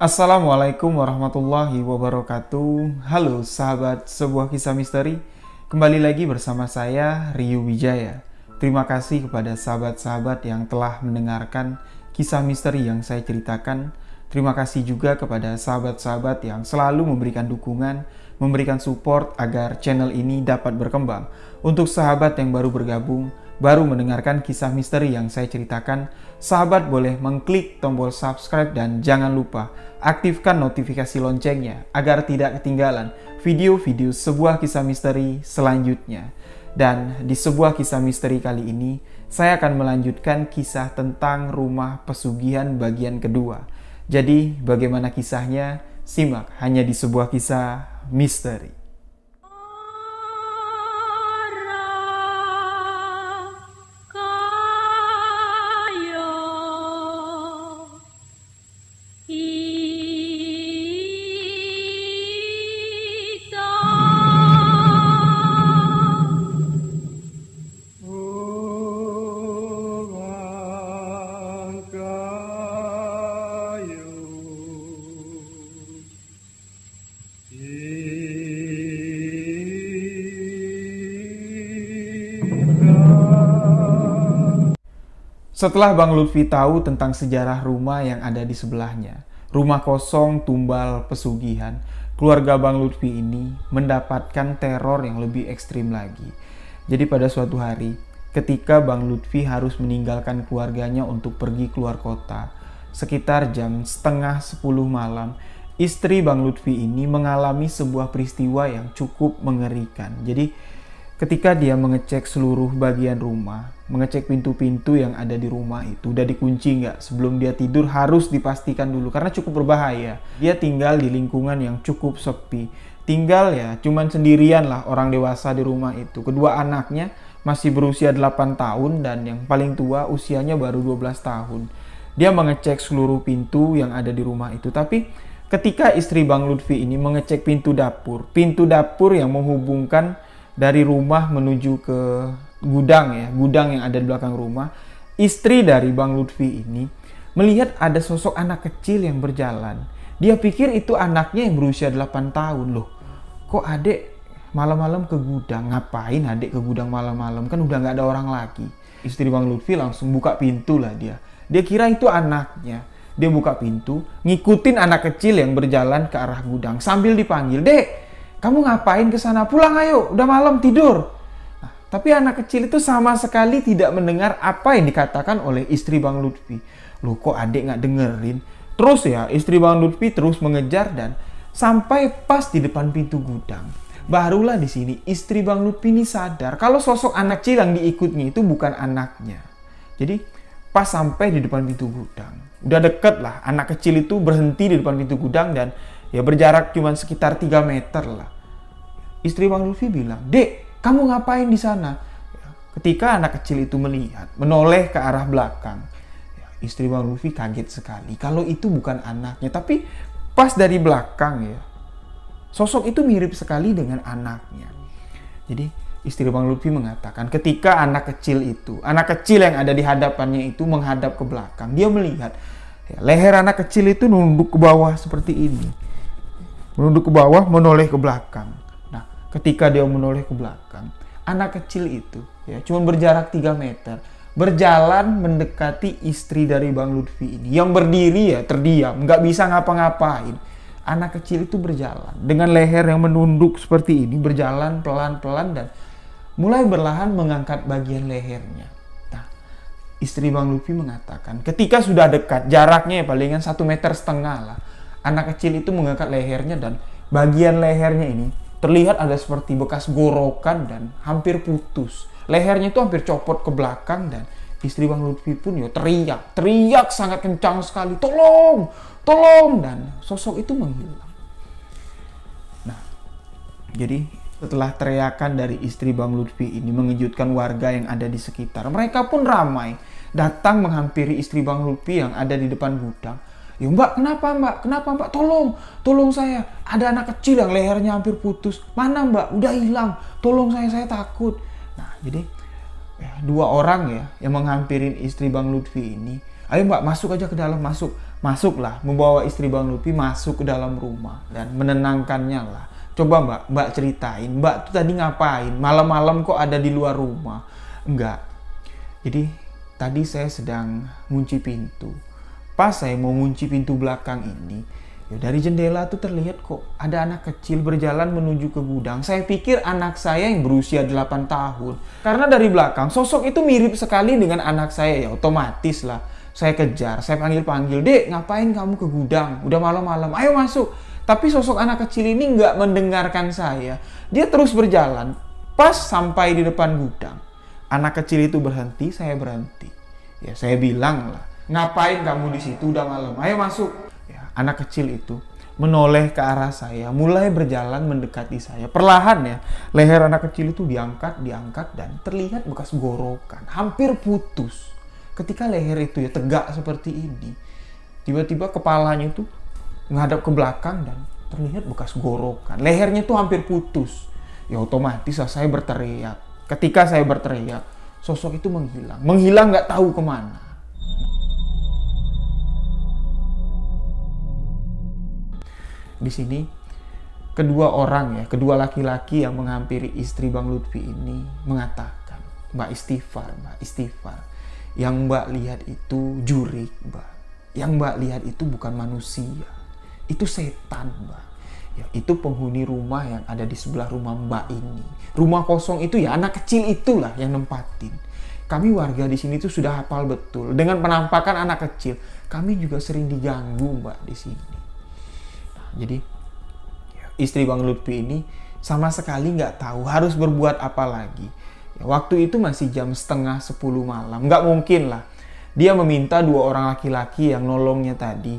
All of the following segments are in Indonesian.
Assalamualaikum warahmatullahi wabarakatuh. Halo sahabat sebuah kisah misteri. Kembali lagi bersama saya Ryu Wijaya. Terima kasih kepada sahabat-sahabat yang telah mendengarkan kisah misteri yang saya ceritakan. Terima kasih juga kepada sahabat-sahabat yang selalu memberikan dukungan, memberikan support agar channel ini dapat berkembang. Untuk sahabat yang baru bergabung, baru mendengarkan kisah misteri yang saya ceritakan, sahabat boleh mengklik tombol subscribe dan jangan lupa aktifkan notifikasi loncengnya agar tidak ketinggalan video-video sebuah kisah misteri selanjutnya. Dan di sebuah kisah misteri kali ini, saya akan melanjutkan kisah tentang rumah pesugihan bagian kedua. Jadi, bagaimana kisahnya? Simak hanya di sebuah kisah misteri. Setelah Bang Lutfi tahu tentang sejarah rumah yang ada di sebelahnya, rumah kosong tumbal pesugihan, keluarga Bang Lutfi ini mendapatkan teror yang lebih ekstrim lagi. Jadi pada suatu hari, ketika Bang Lutfi harus meninggalkan keluarganya untuk pergi keluar kota, sekitar jam setengah 10 malam, istri Bang Lutfi ini mengalami sebuah peristiwa yang cukup mengerikan. Jadi ketika dia mengecek seluruh bagian rumah, mengecek pintu-pintu yang ada di rumah itu udah dikunci nggak, sebelum dia tidur harus dipastikan dulu karena cukup berbahaya. Dia tinggal di lingkungan yang cukup sepi, tinggal ya cuman sendirian lah orang dewasa di rumah itu. Kedua anaknya masih berusia 8 tahun dan yang paling tua usianya baru 12 tahun. Dia mengecek seluruh pintu yang ada di rumah itu, tapi ketika istri Bang Lutfi ini mengecek pintu dapur yang menghubungkan dari rumah menuju ke gudang yang ada di belakang rumah, istri dari Bang Lutfi ini melihat ada sosok anak kecil yang berjalan. Dia pikir itu anaknya yang berusia 8 tahun. Loh, kok adek malam-malam ke gudang? Ngapain adek ke gudang malam-malam? Kan udah nggak ada orang lagi. Istri Bang Lutfi langsung buka pintu lah dia. Dia kira itu anaknya. Dia buka pintu, ngikutin anak kecil yang berjalan ke arah gudang sambil dipanggil, "Dek, kamu ngapain ke sana? Pulang ayo, udah malam tidur." Nah, tapi anak kecil itu sama sekali tidak mendengar apa yang dikatakan oleh istri Bang Lutfi. Loh, kok adik nggak dengerin? Terus ya, istri Bang Lutfi terus mengejar dan sampai pas di depan pintu gudang. Barulah di sini istri Bang Lutfi ini sadar kalau sosok anak kecil yang diikutnya itu bukan anaknya. Jadi pas sampai di depan pintu gudang, udah deket lah, anak kecil itu berhenti di depan pintu gudang dan ya berjarak cuma sekitar 3 meter lah. Istri Bang Lutfi bilang, "Dek, kamu ngapain di sana?" Ketika anak kecil itu melihat, menoleh ke arah belakang, istri Bang Lutfi kaget sekali kalau itu bukan anaknya. Tapi pas dari belakang ya, sosok itu mirip sekali dengan anaknya. Jadi istri Bang Lutfi mengatakan ketika anak kecil yang ada di hadapannya itu menghadap ke belakang, dia melihat leher anak kecil itu nunduk ke bawah seperti ini. Menunduk ke bawah, menoleh ke belakang. Nah, ketika dia menoleh ke belakang, anak kecil itu ya cuma berjarak 3 meter, berjalan mendekati istri dari Bang Lutfi ini yang berdiri ya terdiam, nggak bisa ngapa-ngapain. Anak kecil itu berjalan dengan leher yang menunduk seperti ini, berjalan pelan-pelan dan mulai berlahan mengangkat bagian lehernya. Nah, istri Bang Lutfi mengatakan ketika sudah dekat, jaraknya ya palingan 1,5 meter lah, anak kecil itu mengangkat lehernya dan bagian lehernya ini terlihat ada seperti bekas gorokan dan hampir putus. Lehernya itu hampir copot ke belakang dan istri Bang Lutfi pun ya teriak sangat kencang sekali, "Tolong, tolong!" Dan sosok itu menghilang. Nah, jadi setelah teriakan dari istri Bang Lutfi ini mengejutkan warga yang ada di sekitar, mereka pun ramai datang menghampiri istri Bang Lutfi yang ada di depan gudang. "Ya Mbak, kenapa Mbak? Kenapa Mbak? Tolong saya. Ada anak kecil yang lehernya hampir putus. Mana Mbak? Udah hilang. Tolong saya takut." Nah, jadi ya, 2 orang ya yang menghampirin istri Bang Lutfi ini Ayo mbak, masuk aja ke dalam, masuk. Masuklah, membawa istri Bang Lutfi masuk ke dalam rumah dan menenangkannya lah. Coba mbak ceritain, mbak tuh tadi ngapain? Malam-malam kok ada di luar rumah? Enggak. Jadi tadi saya sedang ngunci pintu. Pas saya mau ngunci pintu belakang ini, ya dari jendela tuh terlihat kok ada anak kecil berjalan menuju ke gudang. Saya pikir anak saya yang berusia 8 tahun. Karena dari belakang sosok itu mirip sekali dengan anak saya, ya otomatis lah. Saya kejar, saya panggil-panggil, "Dek, ngapain kamu ke gudang? Udah malam-malam, ayo masuk." Tapi sosok anak kecil ini nggak mendengarkan saya. Dia terus berjalan. Pas sampai di depan gudang, anak kecil itu berhenti, saya berhenti. Ya, saya bilang lah, "Ngapain kamu di situ? Udah malam, ayo masuk." Ya, anak kecil itu menoleh ke arah saya, mulai berjalan mendekati saya. Perlahan ya, leher anak kecil itu diangkat, dan terlihat bekas gorokan, hampir putus. Ketika leher itu ya tegak seperti ini, tiba-tiba kepalanya itu menghadap ke belakang dan terlihat bekas gorokan. Lehernya itu hampir putus. Ya otomatis lah saya berteriak. Ketika saya berteriak, sosok itu menghilang. Menghilang nggak tahu kemana. Di sini kedua kedua laki-laki yang menghampiri istri Bang Lutfi ini mengatakan, Mbak istighfar. Yang Mbak lihat itu jurik, Mbak. Yang Mbak lihat itu bukan manusia. Itu setan, Mbak. Ya, itu penghuni rumah yang ada di sebelah rumah Mbak ini. Rumah kosong itu ya anak kecil itulah yang nempatin. Kami warga di sini tuh sudah hafal betul. Dengan penampakan anak kecil, kami juga sering diganggu, Mbak, di sini. Nah, jadi istri Bang Lutfi ini sama sekali nggak tahu harus berbuat apa lagi. Ya, waktu itu masih jam 9:30 malam. Nggak mungkin lah dia meminta dua orang laki-laki yang nolongnya tadi,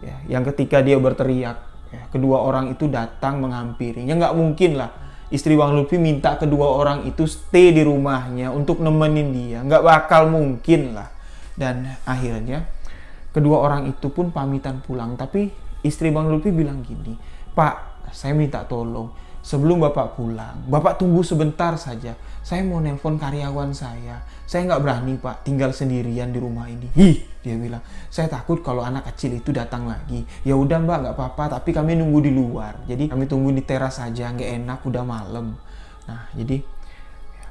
ya, yang ketika dia berteriak, ya, kedua orang itu datang menghampirinya. Nggak mungkin lah istri Bang Lutfi minta kedua orang itu stay di rumahnya untuk nemenin dia. Nggak bakal mungkin lah. Dan akhirnya kedua orang itu pun pamitan pulang. Tapi istri Bang Lutfi bilang gini, "Pak, saya minta tolong. Sebelum Bapak pulang, Bapak tunggu sebentar saja. Saya mau nelpon karyawan saya. Saya nggak berani, Pak, tinggal sendirian di rumah ini." "Ih," dia bilang, "saya takut kalau anak kecil itu datang lagi." "Ya udah Mbak, nggak apa-apa, tapi kami nunggu di luar. Jadi kami tunggu di teras saja, nggak enak, udah malam." Nah, jadi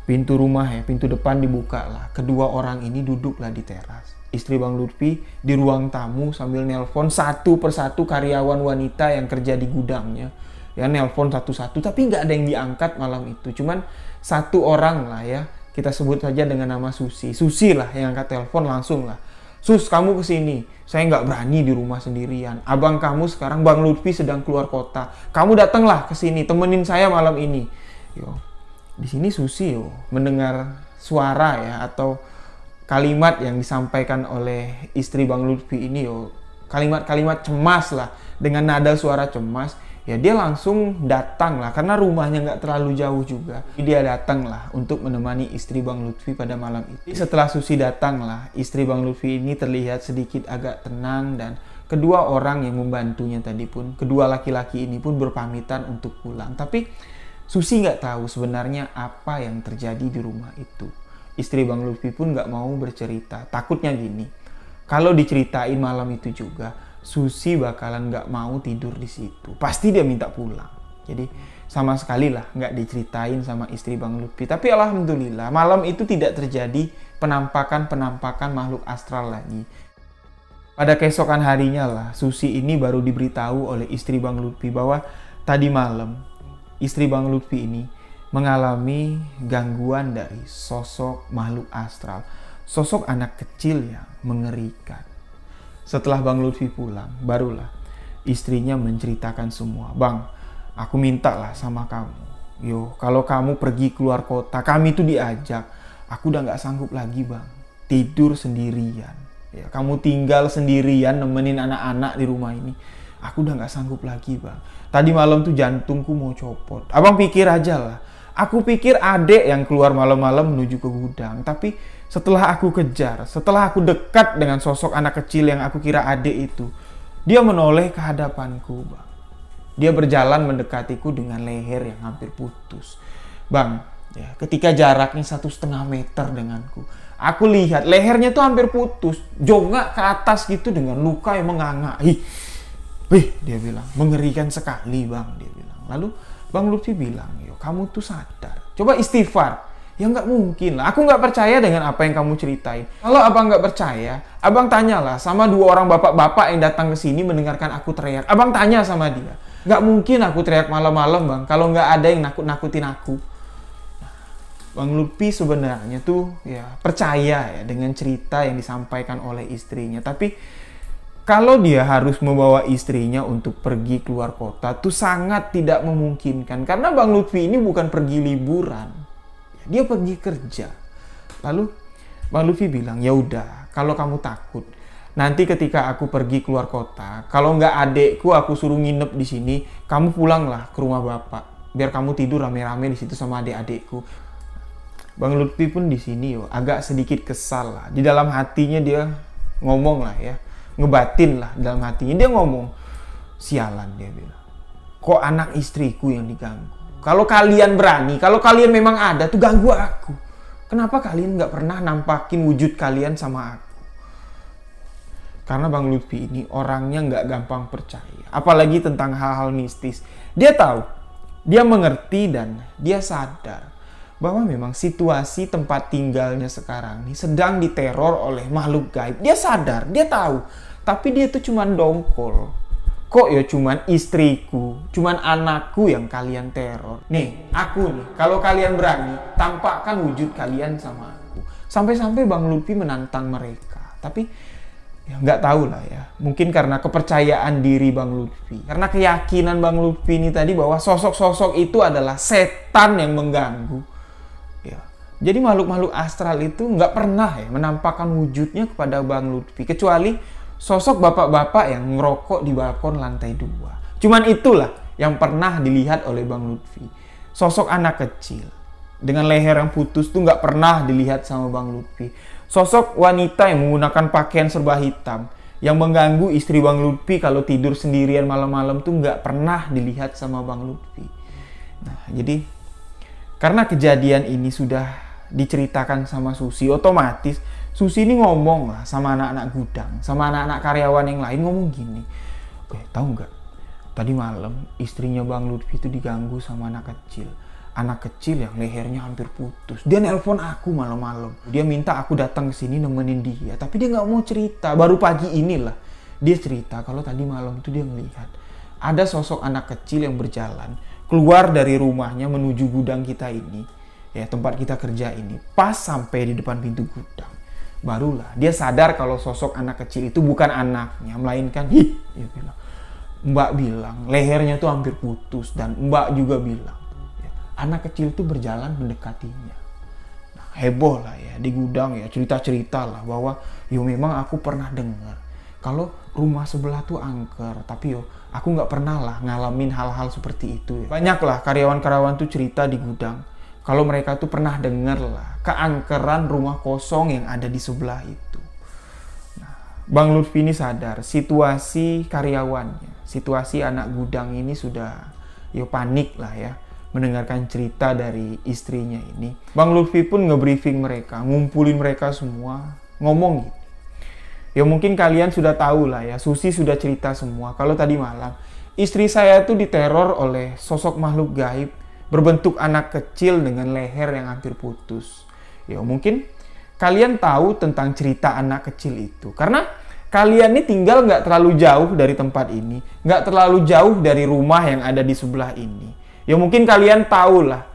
pintu rumah ya, pintu depan dibuka lah. Kedua orang ini duduklah di teras. Istri Bang Lutfi di ruang tamu sambil nelpon satu persatu karyawan wanita yang kerja di gudangnya. Ya, nelpon satu-satu, tapi nggak ada yang diangkat malam itu. Cuman satu orang lah ya, kita sebut saja dengan nama Susi. Susi lah yang angkat telepon langsung lah. "Sus, kamu kesini. Saya nggak berani di rumah sendirian. Abang kamu sekarang Bang Lutfi sedang keluar kota. Kamu datanglah ke sini, temenin saya malam ini." Yo, di sini Susi mendengar suara ya atau kalimat yang disampaikan oleh istri Bang Lutfi ini kalimat-kalimat cemas lah dengan nada suara cemas. Ya dia langsung datang lah karena rumahnya nggak terlalu jauh juga. Dia datang lah untuk menemani istri Bang Lutfi pada malam itu. Setelah Susi datang lah, istri Bang Lutfi ini terlihat sedikit agak tenang dan kedua orang yang membantunya tadi pun, kedua laki-laki ini pun berpamitan untuk pulang. Tapi Susi nggak tahu sebenarnya apa yang terjadi di rumah itu. Istri Bang Lutfi pun nggak mau bercerita. Takutnya gini, kalau diceritain malam itu juga, Susi bakalan nggak mau tidur di situ. Pasti dia minta pulang. Jadi sama sekali lah nggak diceritain sama istri Bang Lutfi. Tapi alhamdulillah malam itu tidak terjadi penampakan makhluk astral lagi. Pada keesokan harinya lah Susi ini baru diberitahu oleh istri Bang Lutfi bahwa tadi malam istri Bang Lutfi ini mengalami gangguan dari sosok makhluk astral. Sosok anak kecil yang mengerikan. Setelah Bang Lutfi pulang, barulah istrinya menceritakan semua. "Bang, aku minta lah sama kamu. Yo, kalau kamu pergi keluar kota, kami itu diajak. Aku udah nggak sanggup lagi, Bang. Tidur sendirian. Ya, kamu tinggal sendirian nemenin anak-anak di rumah ini. Aku udah nggak sanggup lagi, Bang. Tadi malam tuh jantungku mau copot. Abang pikir aja lah. Aku pikir adek yang keluar malam-malam menuju ke gudang. Tapi setelah aku kejar, setelah aku dekat dengan sosok anak kecil yang aku kira adek itu, dia menoleh ke hadapanku, Bang. Dia berjalan mendekatiku dengan leher yang hampir putus. Bang, ya, ketika jaraknya 1,5 meter denganku, Aku lihat lehernya tuh hampir putus, jongak ke atas gitu dengan luka yang menganga. Wih, dia bilang, mengerikan sekali bang, dia bilang. Lalu Bang Lutfi bilang, yo kamu tuh sadar, coba istighfar. Ya nggak mungkin lah, aku nggak percaya dengan apa yang kamu ceritain. Kalau abang nggak percaya, abang tanyalah sama 2 orang bapak-bapak yang datang ke sini mendengarkan aku teriak. Abang tanya sama dia, nggak mungkin aku teriak malam-malam bang, kalau nggak ada yang nakut-nakutin aku. Bang Lutfi sebenarnya tuh ya percaya ya dengan cerita yang disampaikan oleh istrinya. Tapi kalau dia harus membawa istrinya untuk pergi keluar kota tuh sangat tidak memungkinkan. Karena Bang Lutfi ini bukan pergi liburan. Dia pergi kerja. Lalu Bang Lutfi bilang, ya udah kalau kamu takut. Nanti ketika aku pergi keluar kota, kalau nggak adekku aku suruh nginep di sini, kamu pulanglah ke rumah bapak. Biar kamu tidur rame-rame di situ sama adik-adekku. Bang Lutfi pun di sini agak sedikit kesal lah. Di dalam hatinya dia ngomong lah ya, ngebatin lah dalam hatinya. Dia ngomong, sialan dia bilang. Kok anak istriku yang diganggu? Kalau kalian berani, kalau kalian memang ada tuh ganggu aku. Kenapa kalian nggak pernah nampakin wujud kalian sama aku? Karena Bang Lutfi ini orangnya nggak gampang percaya. Apalagi tentang hal-hal mistis. Dia tahu, dia mengerti dan dia sadar bahwa memang situasi tempat tinggalnya sekarang ini sedang diteror oleh makhluk gaib. Dia sadar, dia tahu. Tapi dia tuh cuman dongkol. Kok ya cuman istriku, cuman anakku yang kalian teror. Nih, aku nih, kalau kalian berani, tampakkan wujud kalian sama aku. Sampai-sampai Bang Lutfi menantang mereka. Tapi ya nggak tahu lah ya. Mungkin karena kepercayaan diri Bang Lutfi. Karena keyakinan Bang Lutfi ini tadi bahwa sosok-sosok itu adalah setan yang mengganggu. Jadi makhluk-makhluk astral itu nggak pernah ya menampakkan wujudnya kepada Bang Lutfi. Kecuali sosok bapak-bapak yang ngerokok di balkon lantai 2. Cuman itulah yang pernah dilihat oleh Bang Lutfi. Sosok anak kecil dengan leher yang putus tuh nggak pernah dilihat sama Bang Lutfi. Sosok wanita yang menggunakan pakaian serba hitam yang mengganggu istri Bang Lutfi kalau tidur sendirian malam-malam tuh nggak pernah dilihat sama Bang Lutfi. Nah, jadi karena kejadian ini sudah diceritakan sama Susi, otomatis Susi ini ngomong lah sama anak-anak gudang, sama anak-anak karyawan yang lain, ngomong gini, tahu nggak? Tadi malam istrinya Bang Lutfi itu diganggu sama anak kecil yang lehernya hampir putus. Dia nelpon aku malam-malam, dia minta aku datang ke sini nemenin dia, tapi dia nggak mau cerita. Baru pagi inilah dia cerita kalau tadi malam itu dia melihat ada sosok anak kecil yang berjalan keluar dari rumahnya menuju gudang kita ini. Ya, tempat kita kerja ini, pas sampai di depan pintu gudang, barulah dia sadar kalau sosok anak kecil itu bukan anaknya, melainkan dia bilang, Mbak bilang lehernya tuh hampir putus, dan Mbak juga bilang ya, anak kecil itu berjalan mendekatinya. Nah, heboh lah ya di gudang ya, cerita-cerita lah bahwa memang aku pernah dengar kalau rumah sebelah tuh angker, tapi aku nggak pernah lah ngalamin hal-hal seperti itu. Banyak lah karyawan-karyawan tuh cerita di gudang kalau mereka tuh pernah dengar lah keangkeran rumah kosong yang ada di sebelah itu. Nah, Bang Lutfi ini sadar situasi karyawannya, situasi anak gudang ini sudah panik lah ya mendengarkan cerita dari istrinya ini. Bang Lutfi pun nge-briefing mereka, ngumpulin mereka semua, ngomong gitu. Ya mungkin kalian sudah tahu lah ya, Susi sudah cerita semua kalau tadi malam istri saya tuh diteror oleh sosok makhluk gaib berbentuk anak kecil dengan leher yang hampir putus. Ya mungkin kalian tahu tentang cerita anak kecil itu karena kalian ini tinggal nggak terlalu jauh dari tempat ini, nggak terlalu jauh dari rumah yang ada di sebelah ini. Ya mungkin kalian tahu lah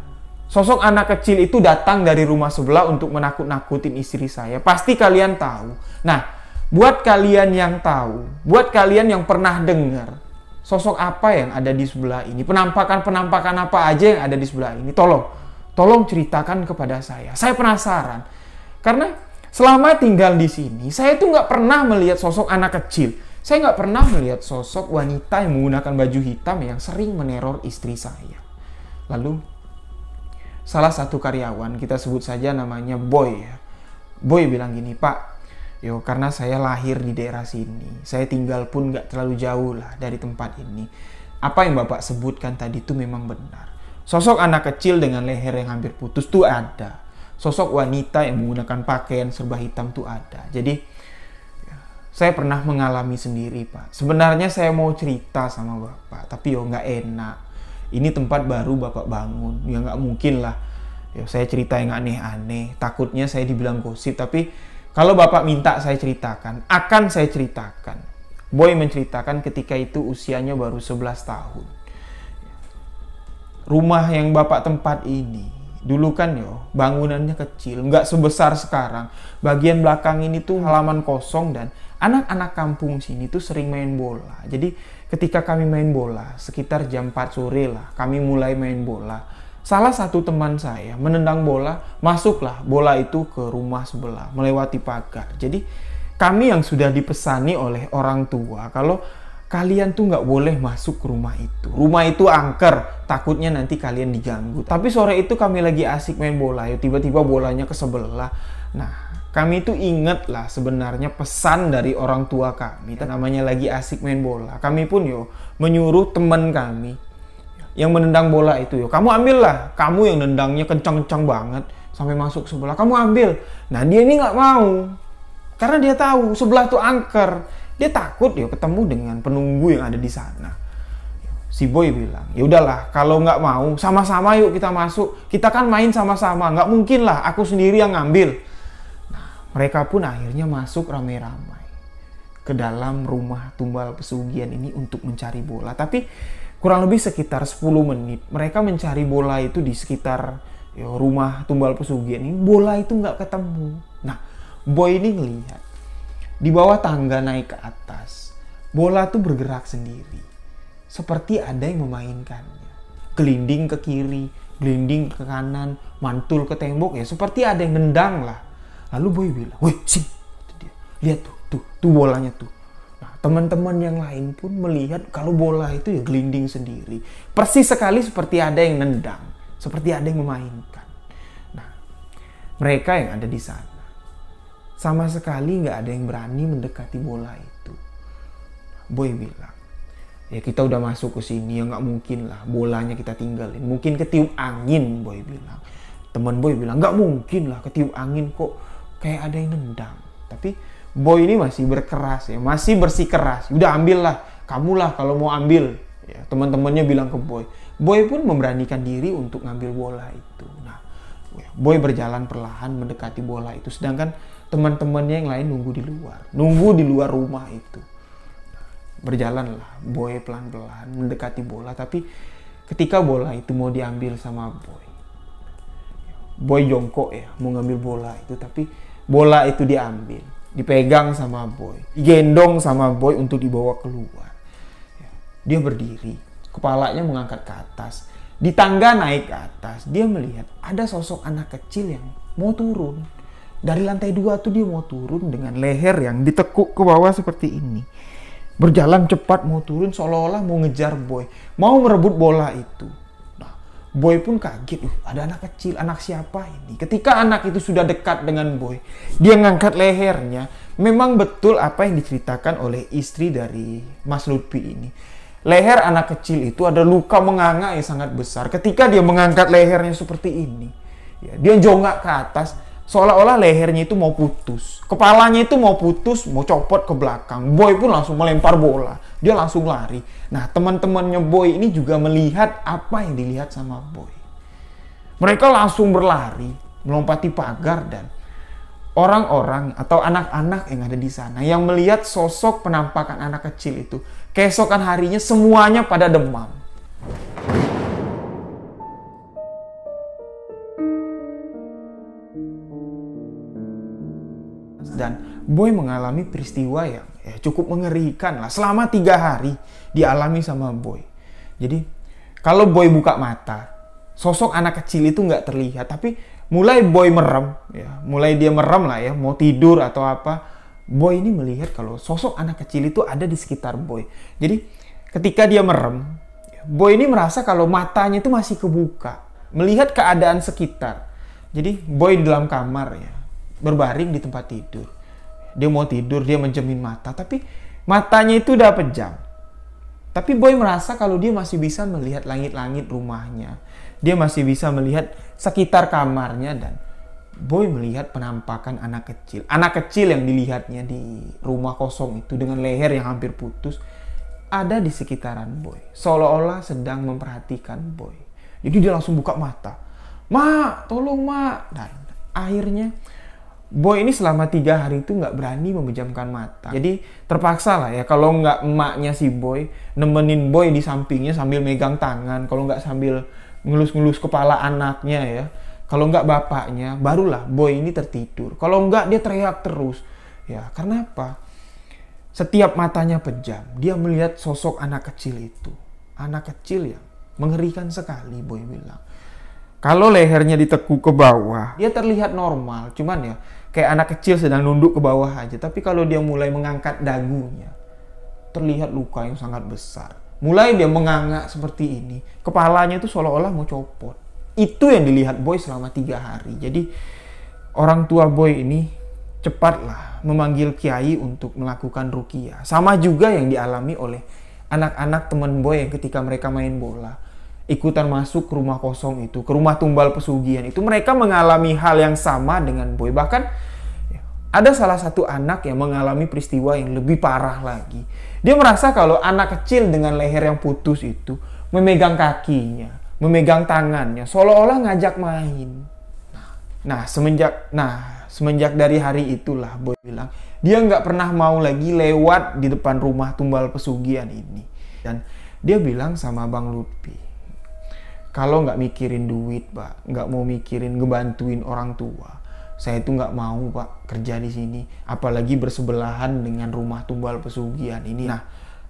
sosok anak kecil itu datang dari rumah sebelah untuk menakut-nakutin istri saya. Pasti kalian tahu. Nah, buat kalian yang tahu, buat kalian yang pernah dengar sosok apa yang ada di sebelah ini, penampakan apa aja yang ada di sebelah ini, tolong ceritakan kepada saya. Saya penasaran. Karena selama tinggal di sini, saya tuh nggak pernah melihat sosok anak kecil. Saya nggak pernah melihat sosok wanita yang menggunakan baju hitam yang sering meneror istri saya. Lalu, salah satu karyawan, kita sebut saja namanya Boy ya. Boy bilang gini, Pak, karena saya lahir di daerah sini, saya tinggal pun nggak terlalu jauh lah dari tempat ini. Apa yang Bapak sebutkan tadi itu memang benar. Sosok anak kecil dengan leher yang hampir putus tuh ada. sosok wanita yang menggunakan pakaian serba hitam tuh ada. Jadi saya pernah mengalami sendiri, Pak. Sebenarnya saya mau cerita sama Bapak, tapi yo nggak enak. Ini tempat baru Bapak bangun, ya nggak mungkin lah. Ya, saya cerita yang aneh-aneh, takutnya saya dibilang gosip. Tapi kalau Bapak minta saya ceritakan, akan saya ceritakan. Boy menceritakan ketika itu usianya baru 11 tahun. Rumah yang Bapak tempat ini, dulu kan bangunannya kecil, nggak sebesar sekarang. Bagian belakang ini tuh halaman kosong dan anak-anak kampung sini tuh sering main bola. Jadi ketika kami main bola, sekitar jam 4 sore lah, kami mulai main bola. Salah satu teman saya menendang bola, masuklah bola itu ke rumah sebelah, melewati pagar. Jadi kami yang sudah dipesani oleh orang tua, kalau kalian tuh nggak boleh masuk ke rumah itu. Rumah itu angker, takutnya nanti kalian diganggu. Tapi sore itu kami lagi asik main bola, tiba-tiba bolanya ke sebelah. Nah, kami tuh inget lah sebenarnya pesan dari orang tua kami. Namanya lagi asik main bola. Kami pun menyuruh teman kami yang menendang bola itu, kamu ambil lah. Kamu yang nendangnya kencang-kencang banget sampai masuk sebelah, kamu ambil. Nah, dia ini nggak mau. Karena dia tahu sebelah tuh angker. Dia takut ketemu dengan penunggu yang ada di sana. Si Boy bilang, ya udahlah, kalau nggak mau, sama-sama yuk kita masuk. Kita kan main sama-sama, nggak mungkin lah aku sendiri yang ngambil. Nah, mereka pun akhirnya masuk ramai-ramai ke dalam rumah tumbal pesugihan ini untuk mencari bola. Tapi kurang lebih sekitar 10 menit, mereka mencari bola itu di sekitar rumah tumbal pesugihan ini. Bola itu nggak ketemu. Nah, Boy ini ngelihat di bawah tangga naik ke atas, bola tuh bergerak sendiri. Seperti ada yang memainkannya. Gelinding ke kiri, gelinding ke kanan, mantul ke tembok, seperti ada yang nendang lah. Lalu Boy bilang, "Wih, sini." Lihat tuh bolanya tuh. Nah, teman-teman yang lain pun melihat kalau bola itu gelinding sendiri. Persis sekali seperti ada yang nendang, seperti ada yang memainkan. Nah, mereka yang ada di sana sama sekali nggak ada yang berani mendekati bola itu. Boy bilang, ya kita udah masuk ke sini, ya nggak mungkin lah bolanya kita tinggalin. Mungkin ketiup angin, Boy bilang. Teman Boy bilang, nggak mungkin lah ketiup angin, kok kayak ada yang nendang. Tapi Boy ini masih berkeras, masih bersikeras. Udah ambil lah, kamu lah kalau mau ambil. Ya, teman-temannya bilang ke Boy. Boy pun memberanikan diri untuk ngambil bola itu. Nah, Boy berjalan perlahan mendekati bola itu, sedangkan teman-temannya yang lain nunggu di luar rumah itu. Berjalanlah Boy pelan-pelan mendekati bola, tapi ketika bola itu mau diambil sama Boy jongkok mau ngambil bola itu, tapi bola itu diambil, dipegang sama Boy, digendong sama Boy untuk dibawa keluar. Dia berdiri, kepalanya mengangkat ke atas. Di tangga naik ke atas, dia melihat ada sosok anak kecil yang mau turun. Dari lantai 2 tuh dia mau turun dengan leher yang ditekuk ke bawah seperti ini. Berjalan cepat mau turun seolah-olah mau ngejar Boy. Mau merebut bola itu. Nah, Boy pun kaget. Ada anak kecil, anak siapa ini? Ketika anak itu sudah dekat dengan Boy, dia ngangkat lehernya. Memang betul apa yang diceritakan oleh istri dari Mas Lutfi ini. Leher anak kecil itu ada luka menganga yang sangat besar. Ketika dia mengangkat lehernya seperti ini, dia jonggak ke atas, seolah-olah lehernya itu mau putus. Kepalanya itu mau putus, mau copot ke belakang. Boy pun langsung melempar bola. Dia langsung lari. Nah, teman-temannya Boy ini juga melihat apa yang dilihat sama Boy. Mereka langsung berlari, melompati pagar, dan orang-orang atau anak-anak yang ada di sana yang melihat sosok penampakan anak kecil itu, keesokan harinya semuanya pada demam. Dan Boy mengalami peristiwa yang cukup mengerikan lah. Selama 3 hari dialami sama Boy. Jadi kalau Boy buka mata, sosok anak kecil itu nggak terlihat. Tapi mulai Boy merem, mulai dia merem lah mau tidur atau apa, Boy ini melihat kalau sosok anak kecil itu ada di sekitar Boy. Jadi ketika dia merem, Boy ini merasa kalau matanya itu masih kebuka, melihat keadaan sekitar. Jadi Boy di dalam kamar berbaring di tempat tidur. Dia mau tidur, dia menjemin mata, tapi matanya itu udah pejam. Tapi Boy merasa kalau dia masih bisa melihat langit-langit rumahnya. Dia masih bisa melihat sekitar kamarnya, dan Boy melihat penampakan anak kecil. Anak kecil yang dilihatnya di rumah kosong itu dengan leher yang hampir putus ada di sekitaran Boy. Seolah-olah sedang memperhatikan Boy. Jadi dia langsung buka mata. "Mak, tolong mak." Dan akhirnya Boy ini selama 3 hari itu nggak berani memejamkan mata. Jadi terpaksa lah ya, kalau nggak emaknya si Boy nemenin Boy di sampingnya sambil megang tangan. Kalau nggak sambil ngelus-ngelus kepala anaknya ya. Kalau nggak bapaknya, barulah Boy ini tertidur. Kalau nggak dia teriak terus. Ya, karena apa? Setiap matanya pejam, dia melihat sosok anak kecil itu. Anak kecil yang mengerikan sekali, Boy bilang. Kalau lehernya ditekuk ke bawah, dia terlihat normal. Cuman ya, kayak anak kecil sedang nunduk ke bawah aja. Tapi kalau dia mulai mengangkat dagunya, terlihat luka yang sangat besar. Mulai dia menganga seperti ini. Kepalanya itu seolah-olah mau copot. Itu yang dilihat Boy selama 3 hari. Jadi orang tua Boy ini cepatlah memanggil kiai untuk melakukan ruqyah. Sama juga yang dialami oleh anak-anak teman Boy yang ketika mereka main bola ikutan masuk ke rumah kosong itu, ke rumah tumbal pesugihan itu. Mereka mengalami hal yang sama dengan Boy. Bahkan ada salah satu anak yang mengalami peristiwa yang lebih parah lagi. Dia merasa kalau anak kecil dengan leher yang putus itu memegang kakinya, memegang tangannya, seolah-olah ngajak main. Nah, semenjak dari hari itulah Boy bilang, dia nggak pernah mau lagi lewat di depan rumah tumbal pesugihan ini. Dan dia bilang sama Bang Lutfi, kalau nggak mikirin duit, Pak, nggak mau mikirin ngebantuin orang tua, saya itu nggak mau, Pak, kerja di sini. Apalagi bersebelahan dengan rumah tumbal pesugihan ini. Nah,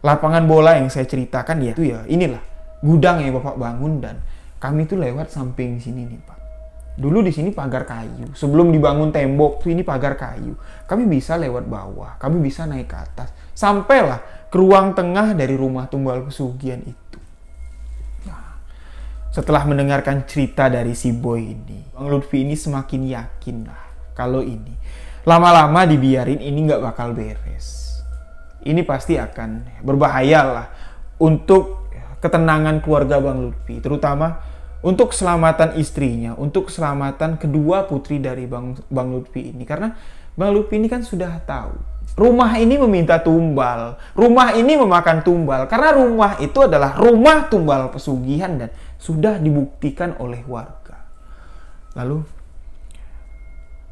lapangan bola yang saya ceritakan ya, itu ya inilah gudang yang Bapak bangun, dan kami tuh lewat samping sini nih, Pak. Dulu di sini pagar kayu. Sebelum dibangun tembok tuh ini pagar kayu. Kami bisa lewat bawah, kami bisa naik ke atas. Sampailah ke ruang tengah dari rumah tumbal pesugihan itu. Nah, setelah mendengarkan cerita dari si Boy ini, Bang Lutfi ini semakin yakin lah kalau ini lama-lama dibiarin ini nggak bakal beres. Ini pasti akan berbahaya lah untuk ketenangan keluarga Bang Lutfi, terutama untuk keselamatan istrinya, untuk keselamatan kedua putri dari Bang Lutfi ini. Karena Bang Lutfi ini kan sudah tahu, rumah ini meminta tumbal, rumah ini memakan tumbal, karena rumah itu adalah rumah tumbal pesugihan dan sudah dibuktikan oleh warga. Lalu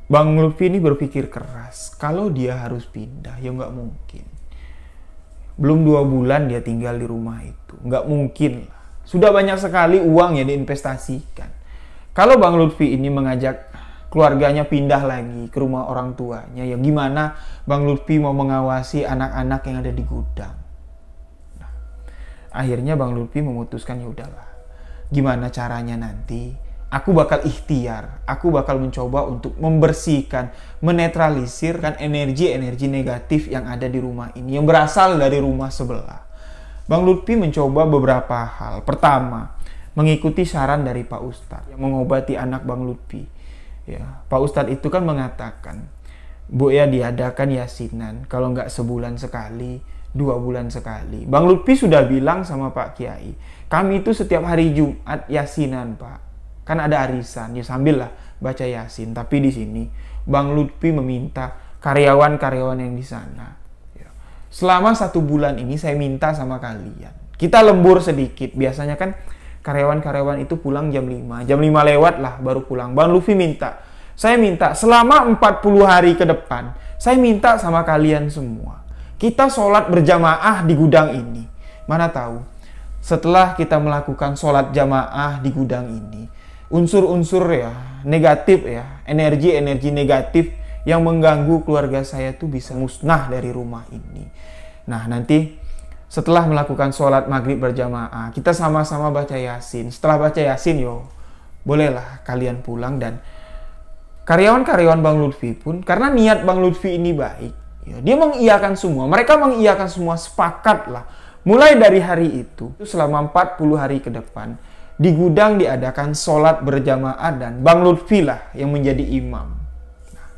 Bang Lutfi ini berpikir keras, kalau dia harus pindah, ya nggak mungkin. Belum 2 bulan dia tinggal di rumah itu. Nggak mungkin lah. Sudah banyak sekali uang yang diinvestasikan. Kalau Bang Lutfi ini mengajak keluarganya pindah lagi ke rumah orang tuanya, ya gimana Bang Lutfi mau mengawasi anak-anak yang ada di gudang? Nah, akhirnya Bang Lutfi memutuskan, ya udahlah. Gimana caranya nanti? Aku bakal ikhtiar, aku bakal mencoba untuk membersihkan, menetralisirkan energi-energi negatif yang ada di rumah ini, yang berasal dari rumah sebelah. Bang Lutfi mencoba beberapa hal. Pertama, mengikuti saran dari Pak Ustadz yang mengobati anak Bang Lutfi. Ya, Pak Ustadz itu kan mengatakan, Bu ya diadakan yasinan, kalau nggak sebulan sekali, 2 bulan sekali. Bang Lutfi sudah bilang sama Pak Kiai, kami itu setiap hari Jumat yasinan, Pak. Kan ada arisan, ya sambil lah baca yasin. Tapi di sini Bang Lutfi meminta karyawan-karyawan yang di sana, ya, selama 1 bulan ini saya minta sama kalian, kita lembur sedikit. Biasanya kan karyawan-karyawan itu pulang jam 5 lewat lah baru pulang. Bang Lutfi minta, saya minta selama 40 hari ke depan, saya minta sama kalian semua, kita sholat berjamaah di gudang ini. Mana tahu setelah kita melakukan sholat jamaah di gudang ini, unsur-unsur ya negatif ya, energi-energi negatif yang mengganggu keluarga saya tuh bisa musnah dari rumah ini. Nah, nanti setelah melakukan sholat maghrib berjamaah, kita sama-sama baca yasin. Setelah baca yasin, yo bolehlah kalian pulang. Dan karyawan-karyawan Bang Lutfi pun, karena niat Bang Lutfi ini baik, ya, dia mengiyakan semua. Mereka mengiyakan semua, sepakat lah. Mulai dari hari itu selama 40 hari ke depan, di gudang diadakan sholat berjamaah dan Bang Lutfi lah yang menjadi imam. Nah,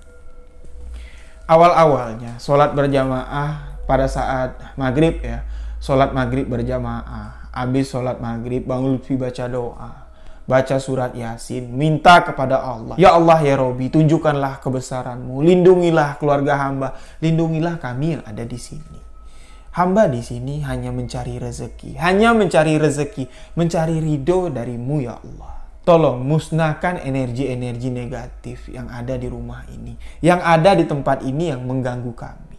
awal-awalnya sholat berjamaah pada saat maghrib ya, sholat maghrib berjamaah. Habis sholat maghrib Bang Lutfi baca doa. baca surat Yasin, minta kepada Allah. Ya Allah ya Robi, tunjukkanlah kebesaran-Mu, lindungilah keluarga hamba, lindungilah kami yang ada di sini. Hamba di sini hanya mencari rezeki, mencari ridho dari-Mu ya Allah. Tolong musnahkan energi-energi negatif yang ada di rumah ini, yang ada di tempat ini yang mengganggu kami.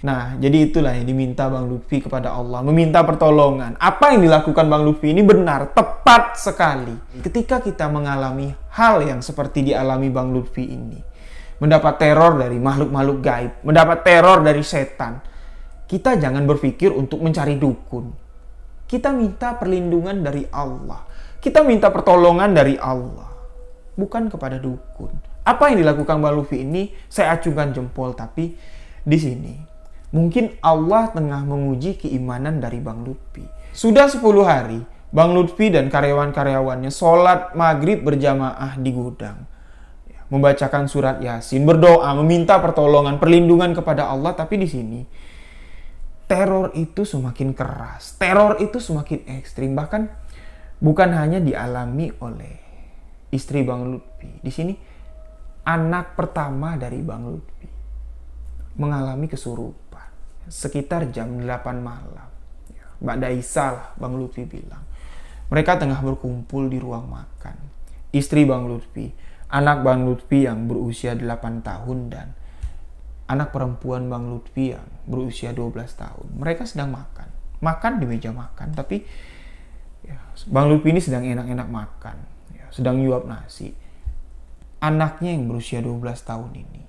Nah, jadi itulah yang diminta Bang Lutfi kepada Allah, meminta pertolongan. Apa yang dilakukan Bang Lutfi ini benar, tepat sekali. Ketika kita mengalami hal yang seperti dialami Bang Lutfi ini, mendapat teror dari makhluk-makhluk gaib, mendapat teror dari setan, kita jangan berpikir untuk mencari dukun. Kita minta perlindungan dari Allah. Kita minta pertolongan dari Allah, bukan kepada dukun. Apa yang dilakukan Bang Lutfi ini, saya acungkan jempol, tapi di sini mungkin Allah tengah menguji keimanan dari Bang Lutfi. Sudah 10 hari, Bang Lutfi dan karyawan-karyawannya sholat maghrib berjamaah di gudang. Membacakan surat Yasin, berdoa, meminta pertolongan, perlindungan kepada Allah. Tapi di sini, teror itu semakin keras. Teror itu semakin ekstrim. Bahkan bukan hanya dialami oleh istri Bang Lutfi. Di sini, anak pertama dari Bang Lutfi mengalami kesurupan. Sekitar jam 8 malam. Mbak Daisa lah Bang Lutfi bilang. Mereka tengah berkumpul di ruang makan. Istri Bang Lutfi, anak Bang Lutfi yang berusia 8 tahun dan anak perempuan Bang Lutfi yang berusia 12 tahun. Mereka sedang makan. Makan di meja makan. Tapi Bang Lutfi ini sedang enak-enak makan. Sedang nyuap nasi. Anaknya yang berusia 12 tahun ini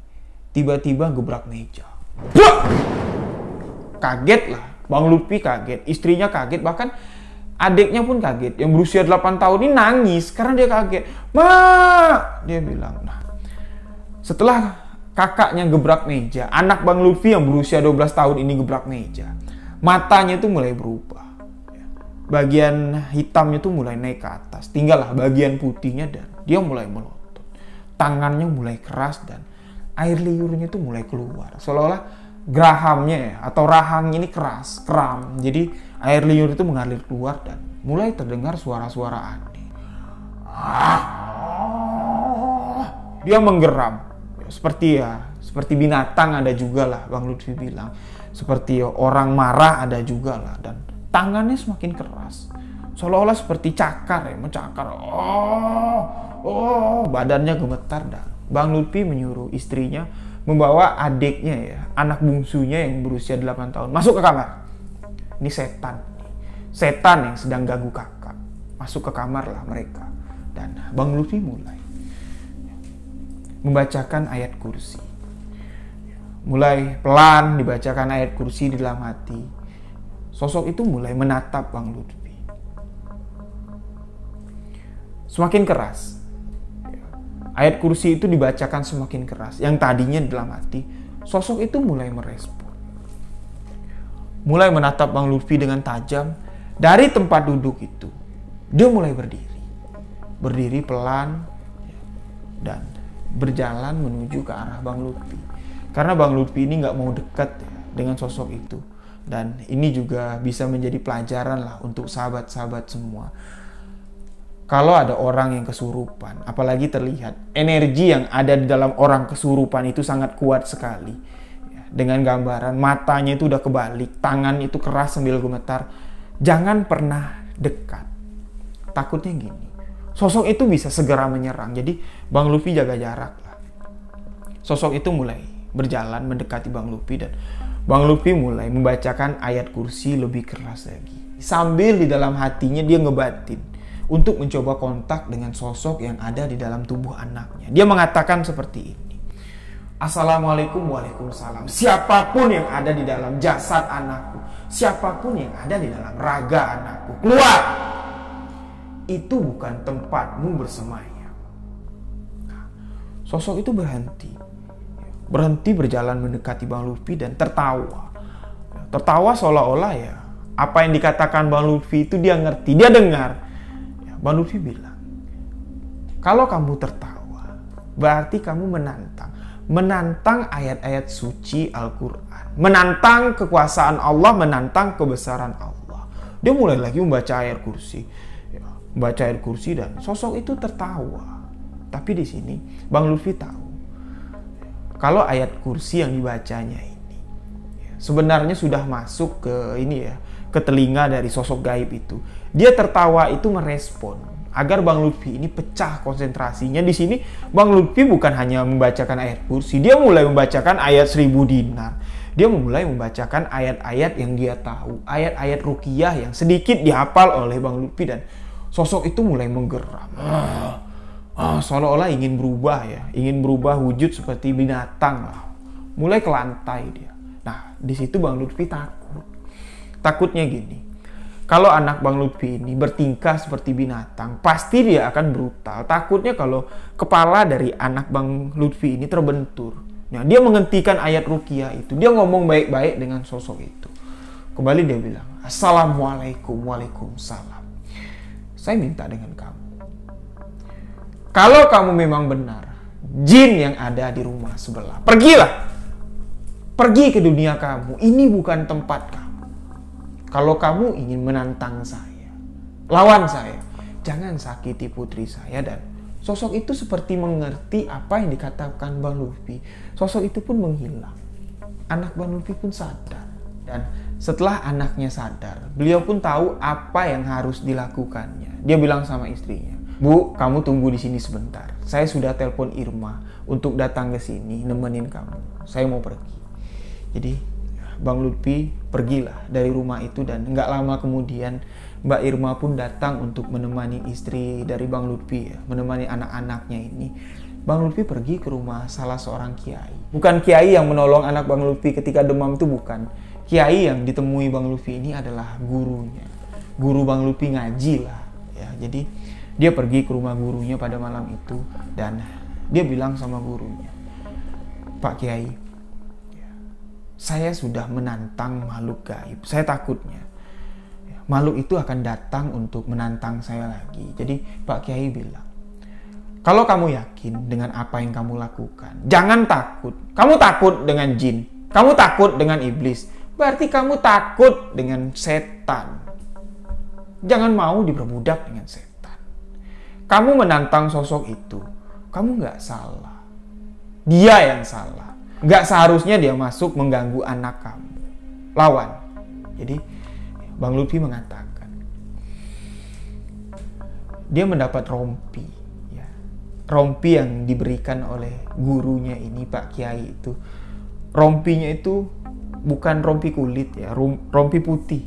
tiba-tiba gebrak meja. Bah! Kaget lah, Bang Lutfi kaget, istrinya kaget, bahkan adiknya pun kaget. Yang berusia 8 tahun ini nangis karena dia kaget. Ma, dia bilang. Nah, setelah kakaknya gebrak meja, anak Bang Lutfi yang berusia 12 tahun ini gebrak meja, matanya itu mulai berubah. Bagian hitamnya itu mulai naik ke atas, tinggallah bagian putihnya dan dia mulai melotot. Tangannya mulai keras dan air liurnya itu mulai keluar. Seolah-olah gerahamnya atau rahangnya ini keras, kram. Jadi air liur itu mengalir keluar dan mulai terdengar suara-suara aneh. Dia menggeram. Seperti binatang ada juga lah Bang Lutfi bilang. Seperti orang marah ada juga lah. Dan tangannya semakin keras. Seolah-olah seperti cakar mencakar. Badannya gemetar dan Bang Lutfi menyuruh istrinya membawa adiknya anak bungsunya yang berusia 8 tahun masuk ke kamar. Ini setan yang sedang ganggu kakak. Masuk ke kamar lah mereka. Dan Bang Lutfi mulai membacakan ayat kursi. Mulai pelan dibacakan ayat kursi di dalam hati. Sosok itu mulai menatap Bang Lutfi. Semakin keras. Ayat kursi itu dibacakan semakin keras. Yang tadinya dalam hati, sosok itu mulai merespon. Mulai menatap Bang Lutfi dengan tajam. Dari tempat duduk itu, dia mulai berdiri. Berdiri pelan dan berjalan menuju ke arah Bang Lutfi. Karena Bang Lutfi ini nggak mau dekat dengan sosok itu. Dan ini juga bisa menjadi pelajaran lah untuk sahabat-sahabat semua. Kalau ada orang yang kesurupan, apalagi terlihat energi yang ada di dalam orang kesurupan itu sangat kuat sekali. Dengan gambaran matanya itu udah kebalik, tangan itu keras sambil gemetar. Jangan pernah dekat. Takutnya gini, sosok itu bisa segera menyerang. Jadi Bang Lutfi jaga jarak lah. Sosok itu mulai berjalan mendekati Bang Lutfi dan Bang Lutfi mulai membacakan ayat kursi lebih keras lagi. Sambil di dalam hatinya dia ngebatin untuk mencoba kontak dengan sosok yang ada di dalam tubuh anaknya. Dia mengatakan seperti ini. Assalamualaikum, waalaikumsalam. Siapapun yang ada di dalam jasad anakku, siapapun yang ada di dalam raga anakku, keluar. Itu bukan tempatmu bersemayam. Nah, sosok itu berhenti berjalan mendekati Bang Lutfi dan tertawa. Tertawa seolah-olah apa yang dikatakan Bang Lutfi itu dia ngerti, dia dengar. Bang Lutfi bilang, kalau kamu tertawa, berarti kamu menantang ayat-ayat suci Al-Quran, menantang kekuasaan Allah, menantang kebesaran Allah. Dia mulai lagi membaca ayat kursi. membaca ayat kursi dan sosok itu tertawa. Tapi di sini Bang Lutfi tahu kalau ayat kursi yang dibacanya ini sebenarnya sudah masuk ke ke telinga dari sosok gaib itu. Dia tertawa itu merespon agar Bang Lutfi ini pecah konsentrasinya. Di sini Bang Lutfi bukan hanya membacakan ayat kursi, dia mulai membacakan ayat 1000 dinar. Dia mulai membacakan ayat-ayat yang dia tahu, ayat-ayat ruqyah yang sedikit dihafal oleh Bang Lutfi, dan sosok itu mulai menggeram. Seolah-olah ingin berubah wujud seperti binatang lah. Mulai ke lantai dia. Nah, di situ Bang Lutfi takut. Takutnya gini, kalau anak Bang Lutfi ini bertingkah seperti binatang, pasti dia akan brutal. Takutnya kalau kepala dari anak Bang Lutfi ini terbentur. Nah, dia menghentikan ayat ruqyah itu. Dia ngomong baik-baik dengan sosok itu. Kembali dia bilang, Assalamualaikum, waalaikumsalam. Saya minta dengan kamu, kalau kamu memang benar jin yang ada di rumah sebelah, pergilah. Pergi ke dunia kamu. Ini bukan tempat kamu. Kalau kamu ingin menantang saya, lawan saya, jangan sakiti putri saya. Dan sosok itu seperti mengerti apa yang dikatakan Bang Lutfi. Sosok itu pun menghilang. Anak Bang Lutfi pun sadar. Dan setelah anaknya sadar, beliau pun tahu apa yang harus dilakukannya. Dia bilang sama istrinya, Bu, kamu tunggu di sini sebentar. Saya sudah telepon Irma untuk datang ke sini nemenin kamu. Saya mau pergi. Jadi Bang Lutfi pergilah dari rumah itu, dan nggak lama kemudian Mbak Irma pun datang untuk menemani istri dari Bang Lutfi, menemani anak-anaknya ini. Bang Lutfi pergi ke rumah salah seorang kiai. Bukan kiai yang menolong anak Bang Lutfi ketika demam itu, bukan. Kiai yang ditemui Bang Lutfi ini adalah gurunya. Guru Bang Lutfi ngaji lah. Ya, jadi dia pergi ke rumah gurunya pada malam itu, dan dia bilang sama gurunya, Pak Kiai, saya sudah menantang makhluk gaib. Saya takutnya makhluk itu akan datang untuk menantang saya lagi. Jadi Pak Kiai bilang, kalau kamu yakin dengan apa yang kamu lakukan, jangan takut. Kamu takut dengan jin, kamu takut dengan iblis, berarti kamu takut dengan setan. Jangan mau diperbudak dengan setan. Kamu menantang sosok itu, kamu nggak salah. Dia yang salah. Nggak seharusnya dia masuk mengganggu anak kamu. Lawan. Jadi Bang Lutfi mengatakan, dia mendapat rompi. Ya. Rompi yang diberikan oleh gurunya ini, Pak Kiai itu. Rompinya itu bukan rompi kulit, ya, rompi putih.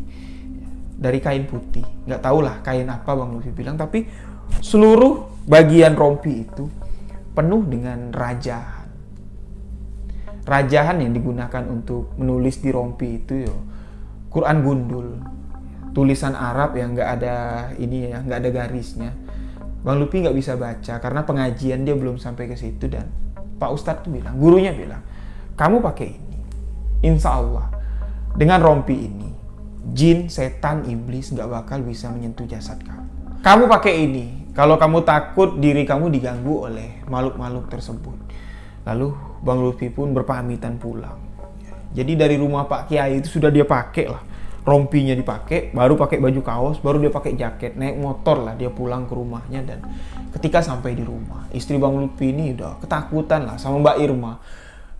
Dari kain putih. Nggak tahulah kain apa Bang Lutfi bilang, tapi seluruh bagian rompi itu penuh dengan rajahan. Rajahan yang digunakan untuk menulis di rompi itu Quran gundul, tulisan Arab yang nggak ada nggak ada garisnya. Bang Lutfi nggak bisa baca karena pengajian dia belum sampai ke situ, dan Pak Ustadz tuh bilang, gurunya bilang, kamu pakai ini, insya Allah dengan rompi ini jin, setan, iblis nggak bakal bisa menyentuh jasad kamu. Kamu pakai ini kalau kamu takut diri kamu diganggu oleh makhluk-makhluk tersebut. Lalu Bang Lutfi pun berpamitan pulang. Jadi dari rumah Pak Kiai itu sudah dia pakai lah. Rompinya dipakai, baru pakai baju kaos, baru dia pakai jaket, naik motor lah dia pulang ke rumahnya. Dan ketika sampai di rumah, istri Bang Lutfi ini udah ketakutan lah sama Mbak Irma.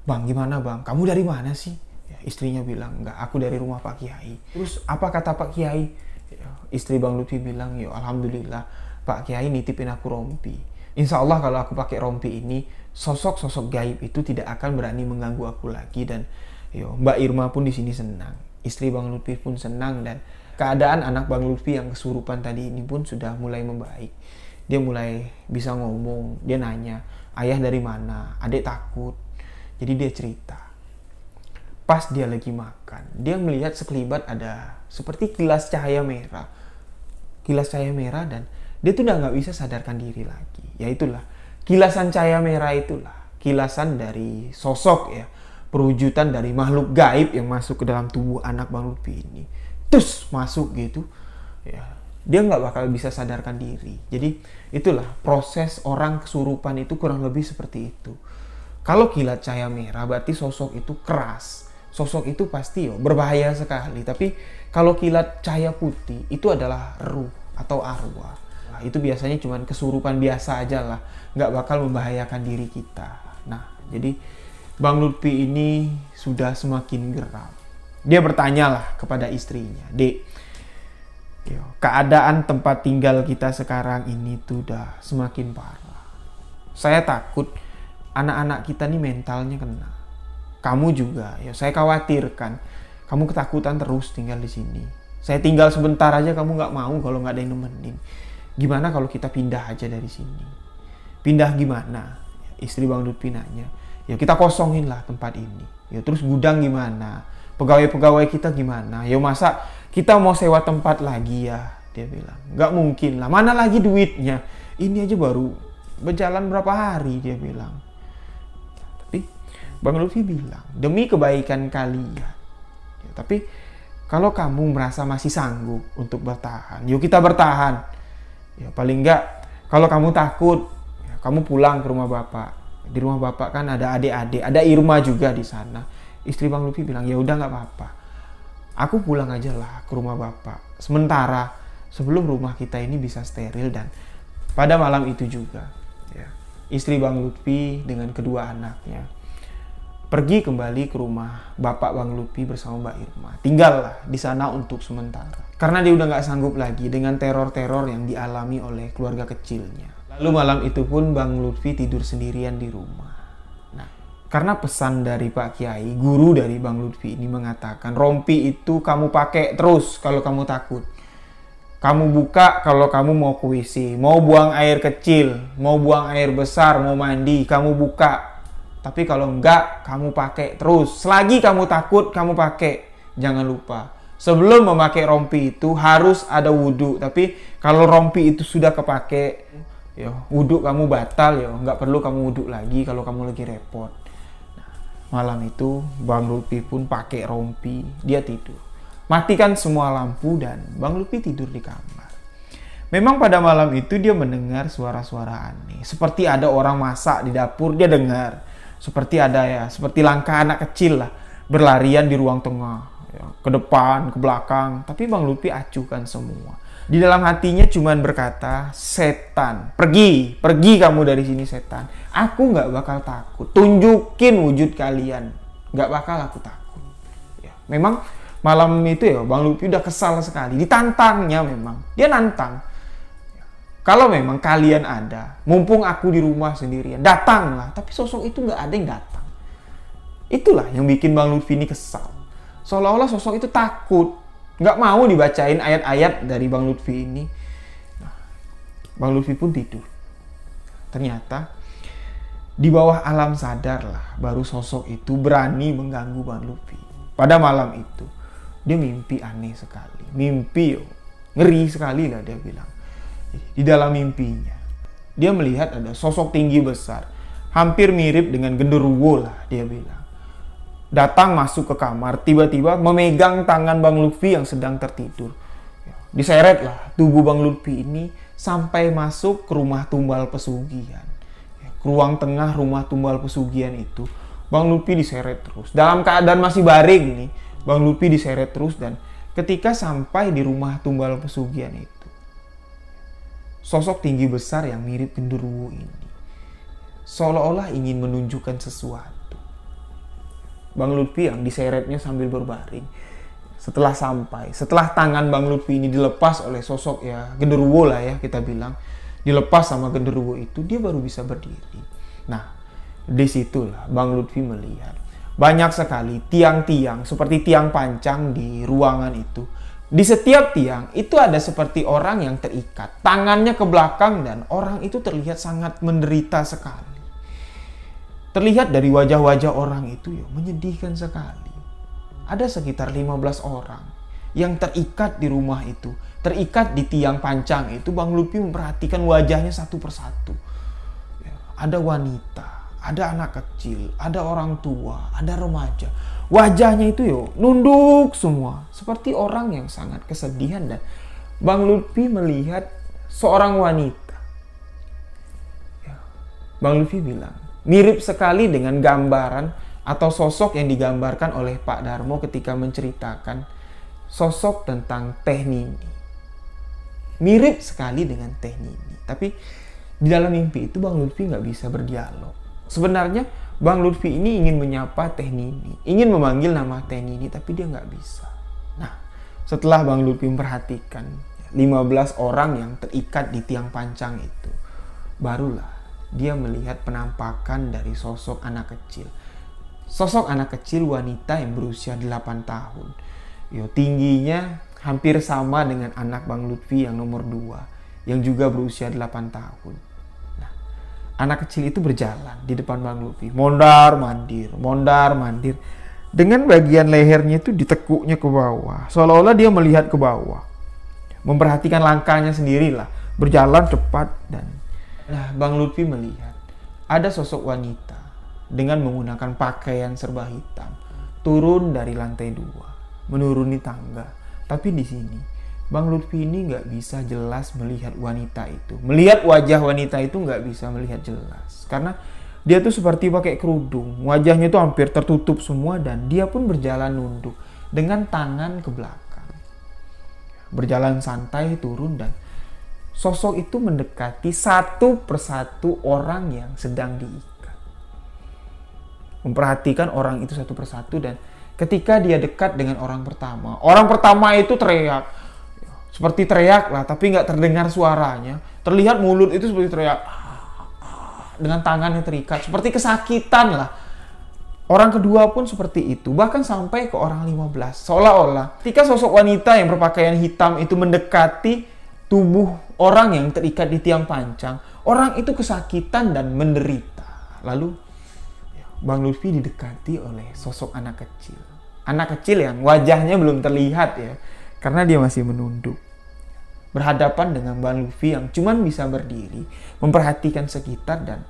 Bang, gimana Bang? Kamu dari mana sih? Ya, istrinya bilang, enggak, aku dari rumah Pak Kiai. Terus apa kata Pak Kiai? Ya, istri Bang Lutfi bilang, ya alhamdulillah Pak Kiai nitipin aku rompi. Insya Allah kalau aku pakai rompi ini, sosok-sosok gaib itu tidak akan berani mengganggu aku lagi. Dan Mbak Irma pun di sini senang, istri Bang Lutfi pun senang, dan keadaan anak Bang Lutfi yang kesurupan tadi ini pun sudah mulai membaik. Dia mulai bisa ngomong, dia nanya, ayah dari mana? Adik takut. Jadi dia cerita. Pas dia lagi makan, dia melihat sekelibat ada seperti kilas cahaya merah. Kilas cahaya merah, dan dia tuh udah nggak bisa sadarkan diri lagi. Ya itulah, kilasan cahaya merah itulah kilasan dari sosok, ya, perwujudan dari makhluk gaib yang masuk ke dalam tubuh anak Bang Lutfi ini. Terus masuk gitu, ya, dia nggak bakal bisa sadarkan diri. Jadi itulah proses orang kesurupan itu, kurang lebih seperti itu. Kalau kilat cahaya merah berarti sosok itu keras, sosok itu pasti berbahaya sekali. Tapi kalau kilat cahaya putih itu adalah ruh atau arwah. lah. Itu biasanya cuma kesurupan biasa aja lah, nggak bakal membahayakan diri kita. Nah, jadi Bang Lutfi ini sudah semakin geram. Dia bertanya lah kepada istrinya, "Dek, keadaan tempat tinggal kita sekarang ini tuh udah semakin parah. Saya takut anak-anak kita nih mentalnya kena. Kamu juga, ya saya khawatirkan. Kamu ketakutan terus tinggal di sini. Saya tinggal sebentar aja kamu nggak mau kalau nggak ada yang nemenin. Gimana kalau kita pindah aja dari sini?" "Pindah gimana?" Istri Bang Lutfi nanya. "Ya kita kosongin lah tempat ini. Ya terus gudang gimana? Pegawai-pegawai kita gimana? Ya masa kita mau sewa tempat lagi ya?" Dia bilang. "Nggak mungkin lah. Mana lagi duitnya? Ini aja baru berjalan berapa hari," dia bilang. Tapi Bang Lutfi bilang, "Demi kebaikan kalian. Ya, tapi kalau kamu merasa masih sanggup untuk bertahan, yuk kita bertahan. Ya paling nggak kalau kamu takut, ya, kamu pulang ke rumah bapak. Di rumah bapak kan ada adik-adik, ada Irma juga di sana." Istri Bang Lutfi bilang, "Ya udah nggak apa-apa. Aku pulang aja lah ke rumah bapak. Sementara sebelum rumah kita ini bisa steril." Dan pada malam itu juga, ya, istri Bang Lutfi dengan kedua anaknya pergi kembali ke rumah bapak Bang Lutfi bersama Mbak Irma. Tinggallah di sana untuk sementara. Karena dia udah nggak sanggup lagi dengan teror-teror yang dialami oleh keluarga kecilnya. Lalu malam itu pun Bang Lutfi tidur sendirian di rumah. Nah, karena pesan dari Pak Kiai, guru dari Bang Lutfi ini mengatakan, rompi itu kamu pakai terus kalau kamu takut. Kamu buka kalau kamu mau ke WC, mau buang air kecil, mau buang air besar, mau mandi, kamu buka. Tapi kalau enggak, kamu pakai terus. Selagi kamu takut, kamu pakai. Jangan lupa, sebelum memakai rompi itu harus ada wudhu. Tapi kalau rompi itu sudah kepake, ya wudhu kamu batal, ya nggak perlu kamu wudhu lagi kalau kamu lagi repot. Nah, malam itu Bang Lutfi pun pakai rompi, dia tidur. Matikan semua lampu dan Bang Lutfi tidur di kamar. Memang pada malam itu dia mendengar suara-suara aneh. Seperti ada orang masak di dapur, dia dengar. Seperti ada ya, seperti langkah anak kecil lah, berlarian di ruang tengah, ya, ke depan, ke belakang. Tapi Bang Lutfi acuhkan semua. Di dalam hatinya cuman berkata, "Setan, pergi kamu dari sini setan. Aku nggak bakal takut. Tunjukin wujud kalian, nggak bakal aku takut." Ya, memang malam itu ya Bang Lutfi udah kesal sekali. Ditantangnya memang, dia nantang. Kalau memang kalian ada, mumpung aku di rumah sendirian, datanglah. Tapi sosok itu nggak ada yang datang. Itulah yang bikin Bang Lutfi ini kesal. Seolah-olah sosok itu takut, nggak mau dibacain ayat-ayat dari Bang Lutfi ini. Nah, Bang Lutfi pun tidur. Ternyata di bawah alam sadar lah, baru sosok itu berani mengganggu Bang Lutfi. Pada malam itu, dia mimpi aneh sekali. Mimpi ngeri sekali lah dia bilang. Di dalam mimpinya, dia melihat ada sosok tinggi besar, hampir mirip dengan genderuwo lah dia bilang. Datang masuk ke kamar, tiba-tiba memegang tangan Bang Lutfi yang sedang tertidur. Diseret lah tubuh Bang Lutfi ini sampai masuk ke rumah tumbal pesugihan. Ke ruang tengah rumah tumbal pesugihan itu, Bang Lutfi diseret terus. Dalam keadaan masih baring nih, Bang Lutfi diseret terus dan ketika sampai di rumah tumbal pesugihan itu, sosok tinggi besar yang mirip genderuwo ini seolah-olah ingin menunjukkan sesuatu. Bang Lutfi yang diseretnya sambil berbaring. Setelah tangan Bang Lutfi ini dilepas oleh sosok ya genderuwo lah ya kita bilang, dilepas sama genderuwo itu, dia baru bisa berdiri. Nah, disitulah Bang Lutfi melihat banyak sekali tiang-tiang seperti tiang pancang di ruangan itu. Di setiap tiang itu ada seperti orang yang terikat, tangannya ke belakang dan orang itu terlihat sangat menderita sekali. Terlihat dari wajah-wajah orang itu ya menyedihkan sekali. Ada sekitar 15 orang yang terikat di rumah itu, terikat di tiang pancang itu. Bang Lutfi memperhatikan wajahnya satu persatu. Ya, ada wanita, ada anak kecil, ada orang tua, ada remaja. Wajahnya itu nunduk semua, seperti orang yang sangat kesedihan. Dan Bang Lutfi melihat seorang wanita. Ya, Bang Lutfi bilang, mirip sekali dengan gambaran atau sosok yang digambarkan oleh Pak Darmo ketika menceritakan sosok tentang Teh Nini. mirip sekali dengan Teh Nini. Tapi di dalam mimpi itu Bang Lutfi nggak bisa berdialog. Sebenarnya Bang Lutfi ini ingin menyapa Teh Nini, ingin memanggil nama Teh Nini, tapi dia nggak bisa. Nah, setelah Bang Lutfi memperhatikan 15 orang yang terikat di tiang pancang itu, barulah dia melihat penampakan dari sosok anak kecil. Sosok anak kecil wanita yang berusia 8 tahun. Tingginya hampir sama dengan anak Bang Lutfi yang nomor 2, yang juga berusia 8 tahun. Nah, anak kecil itu berjalan di depan Bang Lutfi, mondar mandir. Dengan bagian lehernya itu ditekuknya ke bawah, seolah-olah dia melihat ke bawah. Memperhatikan langkahnya sendirilah, berjalan cepat. Dan Bang Lutfi melihat ada sosok wanita dengan menggunakan pakaian serba hitam turun dari lantai 2, menuruni tangga. Tapi di sini Bang Lutfi ini nggak bisa jelas melihat wanita itu. Melihat wajah wanita itu nggak bisa melihat jelas, karena dia tuh seperti pakai kerudung. Wajahnya tuh hampir tertutup semua, dan dia pun berjalan nunduk dengan tangan ke belakang. Berjalan santai turun, dan sosok itu mendekati satu persatu orang yang sedang diikat. Memperhatikan orang itu satu persatu, dan ketika dia dekat dengan orang pertama itu teriak. Seperti teriak lah, tapi nggak terdengar suaranya. Terlihat mulut itu seperti teriak. Dengan tangannya terikat, seperti kesakitan lah. Orang kedua pun seperti itu, bahkan sampai ke orang 15. Seolah-olah ketika sosok wanita yang berpakaian hitam itu mendekati tubuh orang yang terikat di tiang pancang, orang itu kesakitan dan menderita. Lalu Bang Lutfi didekati oleh sosok anak kecil. Anak kecil yang wajahnya belum terlihat ya, karena dia masih menunduk. Berhadapan dengan Bang Lutfi yang cuman bisa berdiri, memperhatikan sekitar, dan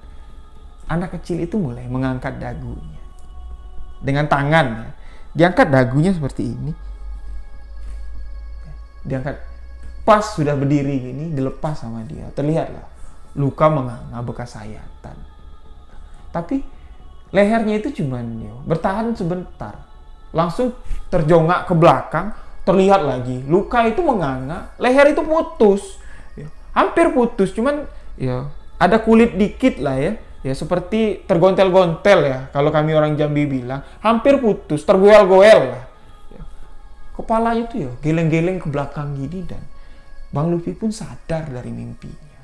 anak kecil itu mulai mengangkat dagunya. Dengan tangannya, diangkat dagunya seperti ini. Diangkat. Pas sudah berdiri gini, dilepas sama dia. Terlihatlah luka menganga bekas sayatan. Tapi lehernya itu cuman bertahan sebentar. Langsung terjongak ke belakang, terlihat lagi luka itu menganga, leher itu putus. Hampir putus, cuman ada kulit dikit lah ya. Seperti tergontel-gontel ya. Kalau kami orang Jambi bilang, hampir putus, tergoel-goel lah. Kepalanya itu geleng-geleng ke belakang gini, dan Bang Lutfi pun sadar dari mimpinya.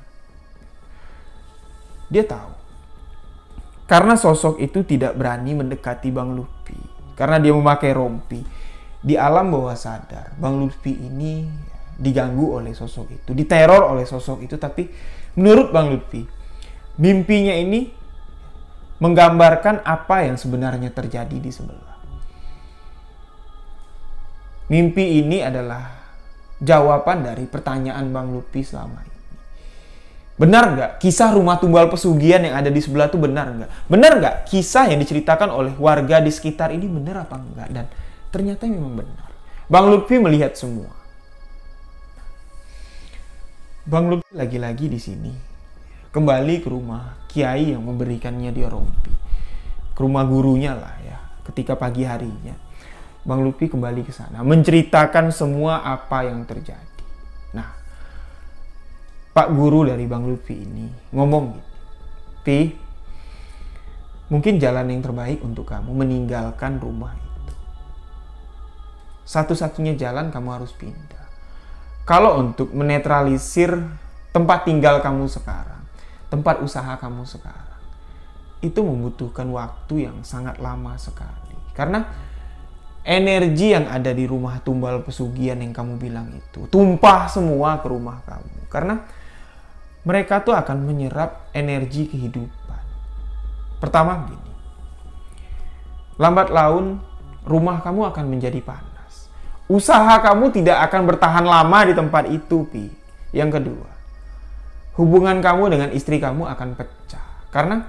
Dia tahu, karena sosok itu tidak berani mendekati Bang Lutfi, karena dia memakai rompi. Di alam bawah sadar, Bang Lutfi ini diganggu oleh sosok itu, diteror oleh sosok itu. Tapi menurut Bang Lutfi, mimpinya ini menggambarkan apa yang sebenarnya terjadi di sebelah. Mimpi ini adalah jawaban dari pertanyaan Bang Lutfi selama ini. Benar nggak kisah rumah tumbal pesugihan yang ada di sebelah itu benar nggak? Benar nggak kisah yang diceritakan oleh warga di sekitar ini benar apa enggak? Dan ternyata memang benar. Bang Lutfi melihat semua. Bang Lutfi lagi-lagi di sini kembali ke rumah kiai yang memberikannya dia rompi. Ke rumah gurunya lah ya, ketika pagi harinya. Bang Lutfi kembali ke sana, menceritakan semua apa yang terjadi. Nah, Pak Guru dari Bang Lutfi ini ngomong gitu, Pi, mungkin jalan yang terbaik untuk kamu meninggalkan rumah itu. Satu-satunya jalan kamu harus pindah. Kalau untuk menetralisir tempat tinggal kamu sekarang, tempat usaha kamu sekarang, itu membutuhkan waktu yang sangat lama sekali. Karena energi yang ada di rumah tumbal pesugihan yang kamu bilang itu tumpah semua ke rumah kamu. Karena mereka tuh akan menyerap energi kehidupan. Pertama gini, lambat laun rumah kamu akan menjadi panas. Usaha kamu tidak akan bertahan lama di tempat itu, Pi. Yang kedua, hubungan kamu dengan istri kamu akan pecah. Karena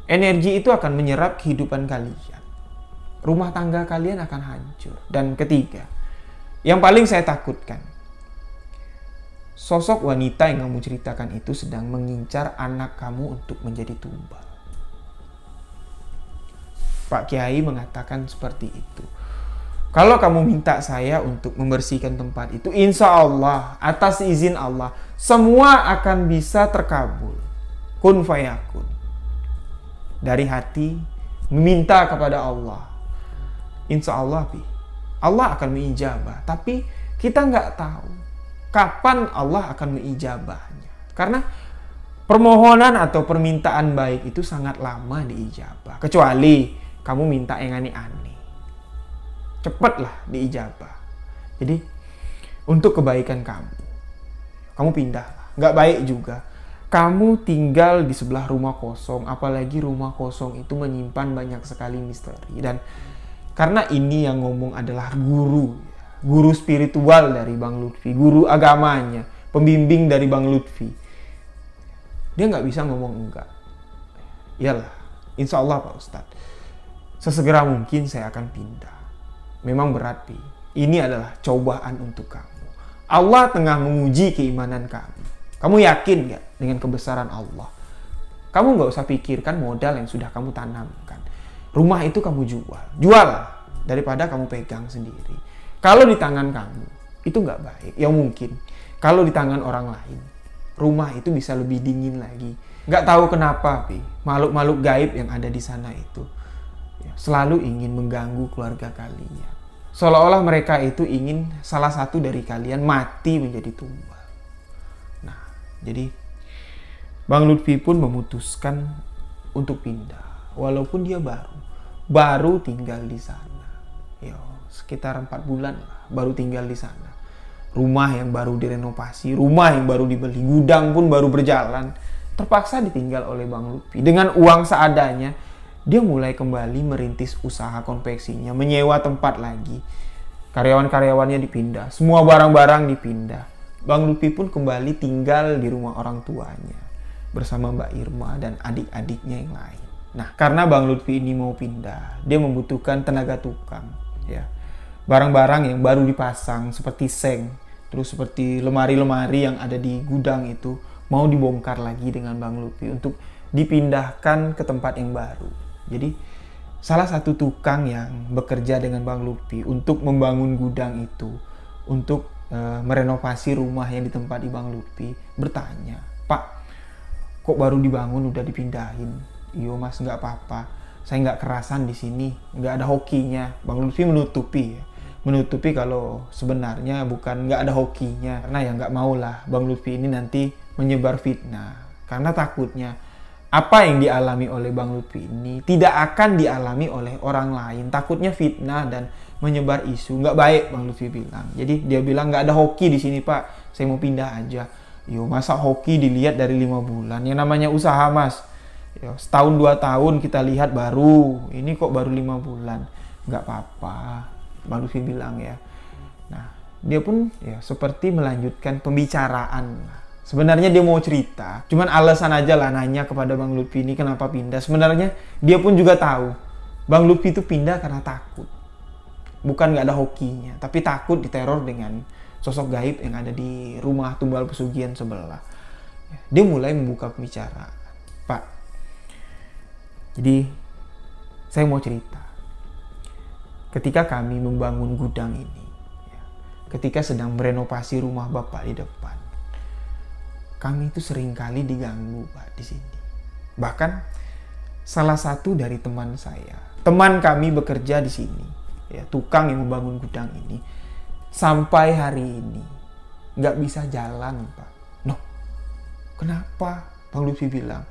energi itu akan menyerap kehidupan kalian. Rumah tangga kalian akan hancur. Dan ketiga, yang paling saya takutkan, sosok wanita yang kamu ceritakan itu sedang mengincar anak kamu untuk menjadi tumbal. Pak Kiai mengatakan seperti itu. Kalau kamu minta saya untuk membersihkan tempat itu, insya Allah, atas izin Allah, semua akan bisa terkabul. Kun fayakun. Dari hati, meminta kepada Allah. Insya Allah, Allah akan mengijabah. Tapi kita nggak tahu kapan Allah akan mengijabahnya. Karena permohonan atau permintaan baik itu sangat lama diijabah. Kecuali kamu minta yang aneh-aneh. Cepatlah diijabah. Jadi untuk kebaikan kamu pindahlah. Nggak baik juga kamu tinggal di sebelah rumah kosong, apalagi rumah kosong itu menyimpan banyak sekali misteri. Dan karena ini yang ngomong adalah guru spiritual dari Bang Lutfi, guru agamanya, pembimbing dari Bang Lutfi. Dia nggak bisa ngomong enggak. Iyalah, insya Allah Pak Ustadz, sesegera mungkin saya akan pindah. Memang berat, ini adalah cobaan untuk kamu. Allah tengah menguji keimanan kamu. Kamu yakin nggak dengan kebesaran Allah? Kamu nggak usah pikirkan modal yang sudah kamu tanamkan. Rumah itu kamu jual daripada kamu pegang sendiri. Kalau di tangan kamu itu nggak baik, ya mungkin. Kalau di tangan orang lain, rumah itu bisa lebih dingin lagi. Nggak tahu kenapa, makhluk-makhluk gaib yang ada di sana itu selalu ingin mengganggu keluarga kalian. Seolah-olah mereka itu ingin salah satu dari kalian mati menjadi tumbal. Nah, jadi Bang Lutfi pun memutuskan untuk pindah. Walaupun dia baru tinggal di sana. Sekitar 4 bulan lah, baru tinggal di sana. Rumah yang baru direnovasi, rumah yang baru dibeli, gudang pun baru berjalan. Terpaksa ditinggal oleh Bang Lutfi. Dengan uang seadanya, dia mulai kembali merintis usaha konveksinya, menyewa tempat lagi. Karyawan-karyawannya dipindah, semua barang-barang dipindah. Bang Lutfi pun kembali tinggal di rumah orang tuanya bersama Mbak Irma dan adik-adiknya yang lain. Nah, karena Bang Lutfi ini mau pindah, dia membutuhkan tenaga tukang. Barang-barang yang baru dipasang seperti seng, terus seperti lemari-lemari yang ada di gudang itu mau dibongkar lagi dengan Bang Lutfi untuk dipindahkan ke tempat yang baru. Jadi salah satu tukang yang bekerja dengan Bang Lutfi untuk membangun gudang itu, untuk merenovasi rumah yang ditempati Bang Lutfi, bertanya, "Pak, kok baru dibangun udah dipindahin?" "Iyo Mas, nggak apa-apa. Saya nggak kerasan di sini, nggak ada hokinya." Bang Lutfi menutupi kalau sebenarnya bukan nggak ada hokinya, karena ya nggak maulah Bang Lutfi ini nanti menyebar fitnah. Karena takutnya apa yang dialami oleh Bang Lutfi ini tidak akan dialami oleh orang lain. Takutnya fitnah dan menyebar isu. Nggak baik, Bang Lutfi bilang. Jadi dia bilang nggak ada hoki di sini Pak, saya mau pindah aja. Masa hoki dilihat dari 5 bulan? Yang namanya usaha Mas. Setahun 2 tahun kita lihat baru. Ini kok baru 5 bulan. Nggak apa-apa, Bang Lutfi bilang ya. Nah, dia pun seperti melanjutkan pembicaraan. Sebenarnya dia mau cerita, cuman alasan aja lah nanya kepada Bang Lutfi ini kenapa pindah. Sebenarnya dia pun juga tahu Bang Lutfi itu pindah karena takut. Bukan nggak ada hokinya, tapi takut diteror dengan sosok gaib yang ada di rumah tumbal pesugihan sebelah. Dia mulai membuka pembicaraan. "Pak, jadi saya mau cerita. Ketika kami membangun gudang ini, ketika sedang merenovasi rumah Bapak di depan, kami itu sering kali diganggu Pak di sini. Bahkan salah satu dari teman kami bekerja di sini, tukang yang membangun gudang ini, sampai hari ini nggak bisa jalan Pak." "Noh, kenapa?" Bang Lutfi bilang.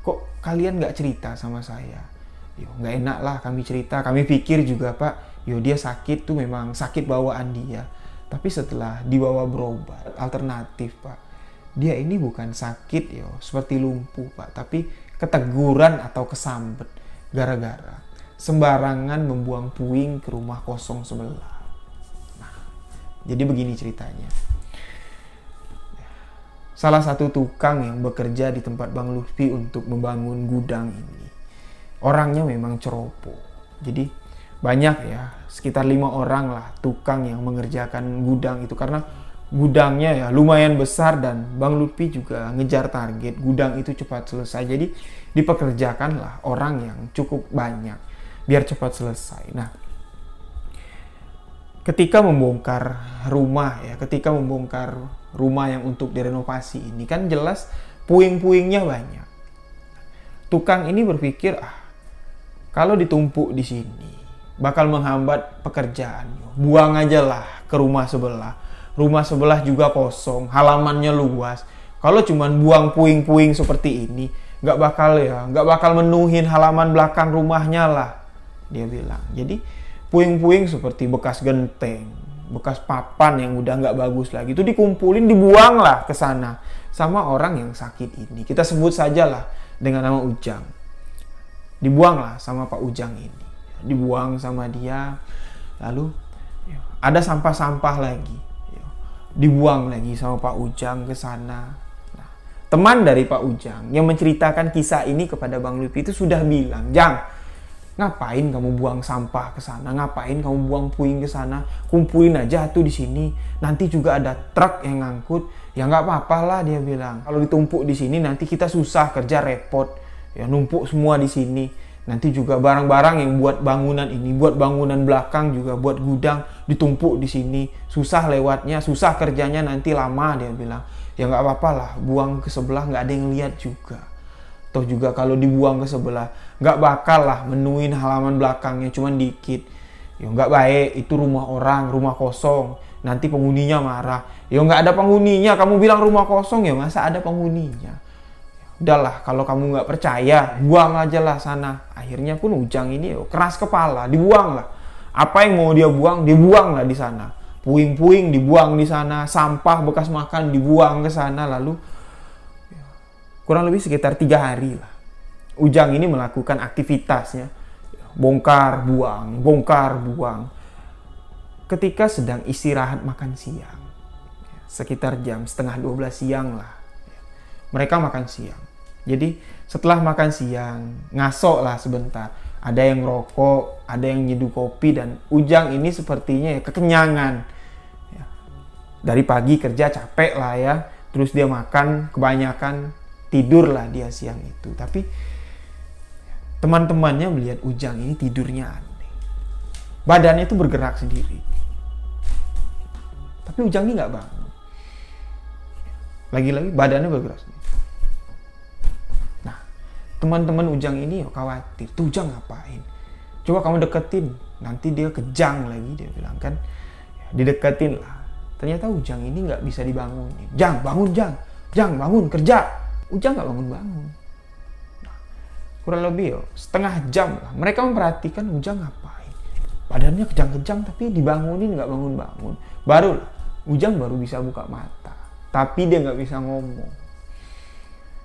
"Kok kalian nggak cerita sama saya?" Nggak enak lah kami cerita. Kami pikir juga Pak, dia sakit tuh memang sakit bawaan dia. Tapi setelah dibawa berobat alternatif Pak, dia ini bukan sakit seperti lumpuh Pak, tapi keteguran atau kesambet gara-gara sembarangan membuang puing ke rumah kosong sebelah. Nah, jadi begini ceritanya. Salah satu tukang yang bekerja di tempat Bang Lutfi untuk membangun gudang ini, orangnya memang ceroboh. Jadi banyak sekitar 5 orang lah tukang yang mengerjakan gudang itu, karena gudangnya lumayan besar dan Bang Lutfi juga ngejar target gudang itu cepat selesai. Jadi dipekerjakanlah orang yang cukup banyak biar cepat selesai. Nah, ketika membongkar rumah ya, ketika membongkar rumah yang untuk direnovasi ini kan jelas puing-puingnya banyak. Tukang ini berpikir, kalau ditumpuk di sini bakal menghambat pekerjaannya. Buang aja lah ke rumah sebelah. Rumah sebelah juga kosong, halamannya luas. Kalau cuman buang puing-puing seperti ini, nggak bakal menuhin halaman belakang rumahnya lah, dia bilang. Jadi puing-puing seperti bekas genteng, bekas papan yang udah nggak bagus lagi, itu dikumpulin, dibuang lah ke sana sama orang yang sakit ini. Kita sebut sajalah dengan nama Ujang. Dibuang lah sama Pak Ujang ini. Dibuang sama dia. Lalu ada sampah-sampah lagi. Dibuang lagi sama Pak Ujang ke sana. Nah, teman dari Pak Ujang yang menceritakan kisah ini kepada Bang Lutfi itu sudah bilang, "Jang, ngapain kamu buang sampah ke sana? Ngapain kamu buang puing ke sana? Kumpulin aja tuh di sini. Nanti juga ada truk yang ngangkut. Ya nggak apa-apa lah," dia bilang. "Kalau ditumpuk di sini nanti kita susah kerja, repot. Ya numpuk semua di sini. Nanti juga barang-barang yang buat bangunan ini, buat bangunan belakang juga, buat gudang ditumpuk di sini. Susah lewatnya, susah kerjanya, nanti lama," dia bilang. "Ya nggak apa-apa lah, buang ke sebelah, nggak ada yang lihat juga. Toh juga kalau dibuang ke sebelah, nggak bakal lah menuin halaman belakangnya, cuman dikit. Ya nggak baik, itu rumah orang, rumah kosong. Nanti penghuninya marah. Ya nggak ada penghuninya, kamu bilang rumah kosong, ya masa ada penghuninya. Udahlah, kalau kamu nggak percaya, buang aja lah sana." Akhirnya pun Ujang ini keras kepala, dibuang lah. Apa yang mau dia buang, dibuang lah di sana. Puing-puing dibuang di sana, sampah bekas makan dibuang ke sana. Lalu kurang lebih sekitar 3 hari lah Ujang ini melakukan aktivitasnya, bongkar buang. Ketika sedang istirahat makan siang, sekitar jam setengah 12 siang lah, mereka makan siang. Jadi setelah makan siang, ngasok lah sebentar. Ada yang rokok, ada yang nyeduh kopi, dan Ujang ini sepertinya kekenyangan. Dari pagi kerja capek lah ya, terus dia makan kebanyakan, tidur lah dia siang itu. Tapi teman-temannya melihat Ujang ini tidurnya aneh. Badannya itu bergerak sendiri. Tapi Ujang ini nggak bangun. Lagi-lagi badannya bergerak sendiri. Teman-teman Ujang ini khawatir, "Tuh Ujang ngapain? Coba kamu deketin, nanti dia kejang lagi," dia bilang kan. Dideketin lah. Ternyata Ujang ini nggak bisa dibangunin. "Jang, bangun Jang! Jang, bangun, kerja!" Ujang nggak bangun-bangun. Nah, kurang lebih setengah jam lah mereka memperhatikan Ujang ngapain. Badannya kejang-kejang tapi dibangunin nggak bangun-bangun. Baru Ujang baru bisa buka mata. Tapi dia nggak bisa ngomong.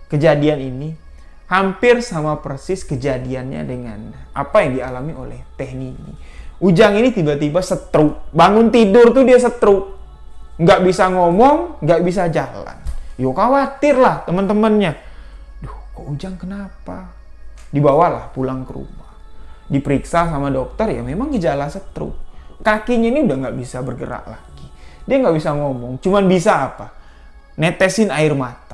Kejadian ini hampir sama persis kejadiannya dengan apa yang dialami oleh Teh Nini. Ujang ini tiba-tiba stroke. Bangun tidur tuh dia stroke. Nggak bisa ngomong, nggak bisa jalan. Khawatir lah teman-temannya. Duh, kok Ujang kenapa? Dibawalah pulang ke rumah. Diperiksa sama dokter, ya memang gejala stroke. Kakinya ini udah nggak bisa bergerak lagi. Dia nggak bisa ngomong. Cuman bisa apa? Netesin air mata.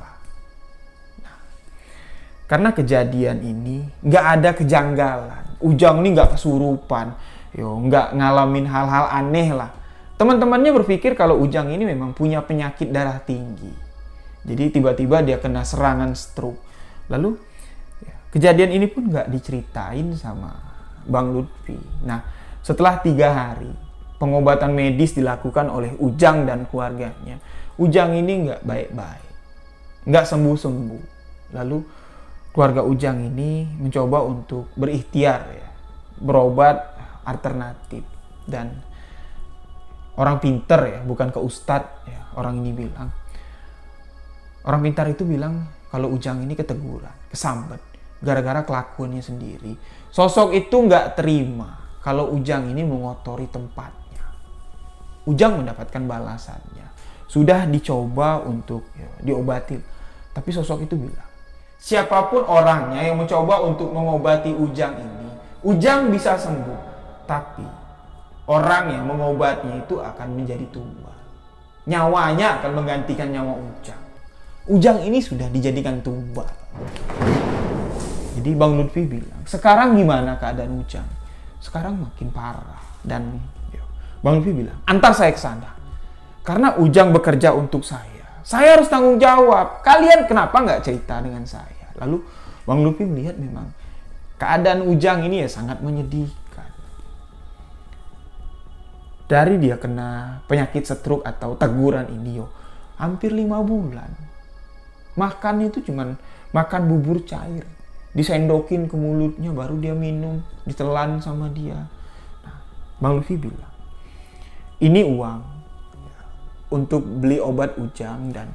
Karena kejadian ini nggak ada kejanggalan. Ujang ini nggak kesurupan, nggak ngalamin hal-hal aneh lah. Teman-temannya berpikir kalau Ujang ini memang punya penyakit darah tinggi. Jadi tiba-tiba dia kena serangan stroke. Lalu kejadian ini pun nggak diceritain sama Bang Lutfi. Nah, setelah 3 hari pengobatan medis dilakukan oleh Ujang dan keluarganya, Ujang ini nggak baik-baik, nggak sembuh-sembuh. Lalu keluarga Ujang ini mencoba untuk berikhtiar berobat alternatif. Dan orang pinter bukan ke ustadz orang ini bilang. Orang pintar itu bilang kalau Ujang ini keteguran, kesambet gara-gara kelakuannya sendiri. Sosok itu nggak terima kalau Ujang ini mengotori tempatnya. Ujang mendapatkan balasannya. Sudah dicoba untuk diobati, tapi sosok itu bilang, siapapun orangnya yang mencoba untuk mengobati Ujang ini, Ujang bisa sembuh. Tapi orang yang mengobatinya itu akan menjadi tumbal. Nyawanya akan menggantikan nyawa Ujang. Ujang ini sudah dijadikan tumbal. Jadi Bang Lutfi bilang, sekarang gimana keadaan Ujang? Sekarang makin parah. Dan Bang Lutfi bilang, antar saya ke sana. Karena Ujang bekerja untuk saya. Saya harus tanggung jawab. Kalian kenapa nggak cerita dengan saya? Lalu Bang Lutfi melihat memang keadaan Ujang ini ya sangat menyedihkan. Dari dia kena penyakit stroke atau teguran ini hampir 5 bulan. Makan itu cuman makan bubur cair. Disendokin ke mulutnya baru dia minum. Ditelan sama dia. Nah, Bang Lutfi bilang, ini uang untuk beli obat Ujang dan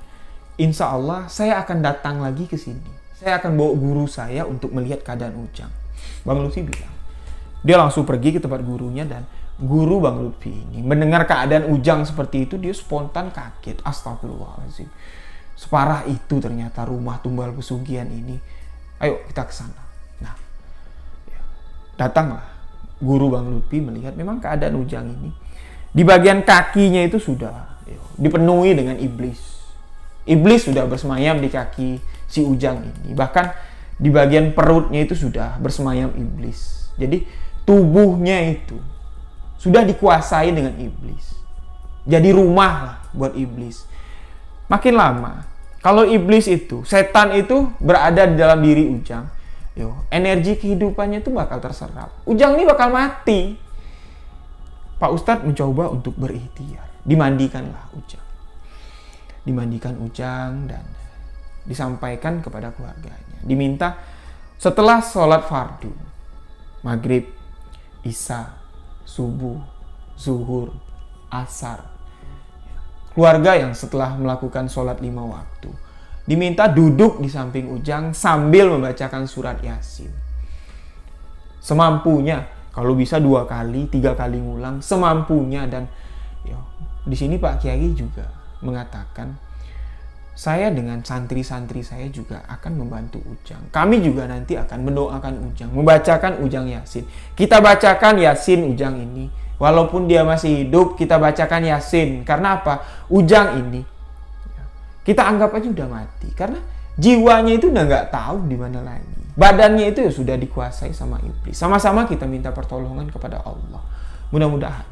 insya Allah saya akan datang lagi ke sini. Saya akan bawa guru saya untuk melihat keadaan Ujang. Bang Lutfi bilang, dia langsung pergi ke tempat gurunya dan guru Bang Lutfi ini mendengar keadaan Ujang seperti itu, dia spontan kaget. Astagfirullahaladzim. Separah itu ternyata rumah tumbal pesugihan ini. Ayo kita ke sana. Nah, datanglah guru Bang Lutfi melihat memang keadaan Ujang ini di bagian kakinya itu sudah dipenuhi dengan iblis. Iblis sudah bersemayam di kaki si Ujang ini. Bahkan di bagian perutnya itu sudah bersemayam iblis. Jadi tubuhnya itu sudah dikuasai dengan iblis. Jadi rumah lah buat iblis. Makin lama, kalau iblis itu, setan itu berada di dalam diri Ujang, energi kehidupannya itu bakal terserap. Ujang ini bakal mati. Pak Ustadz mencoba untuk berikhtiar. Dimandikanlah Ujang. Dimandikan Ujang dan disampaikan kepada keluarganya. Diminta setelah sholat fardu, maghrib, isya, subuh, zuhur, asar. Keluarga yang setelah melakukan sholat 5 waktu diminta duduk di samping Ujang sambil membacakan surat Yasin. Semampunya, kalau bisa 2 kali, 3 kali ngulang, semampunya. Dan di sini Pak Kiai juga mengatakan, saya dengan santri-santri saya juga akan membantu Ujang. Kami juga nanti akan mendoakan Ujang, membacakan Ujang Yasin. Kita bacakan Yasin Ujang ini. Walaupun dia masih hidup, kita bacakan Yasin. Karena apa? Ujang ini, kita anggap aja udah mati. Karena jiwanya itu udah nggak tahu di mana lagi. Badannya itu sudah dikuasai sama iblis. Sama-sama kita minta pertolongan kepada Allah. Mudah-mudahan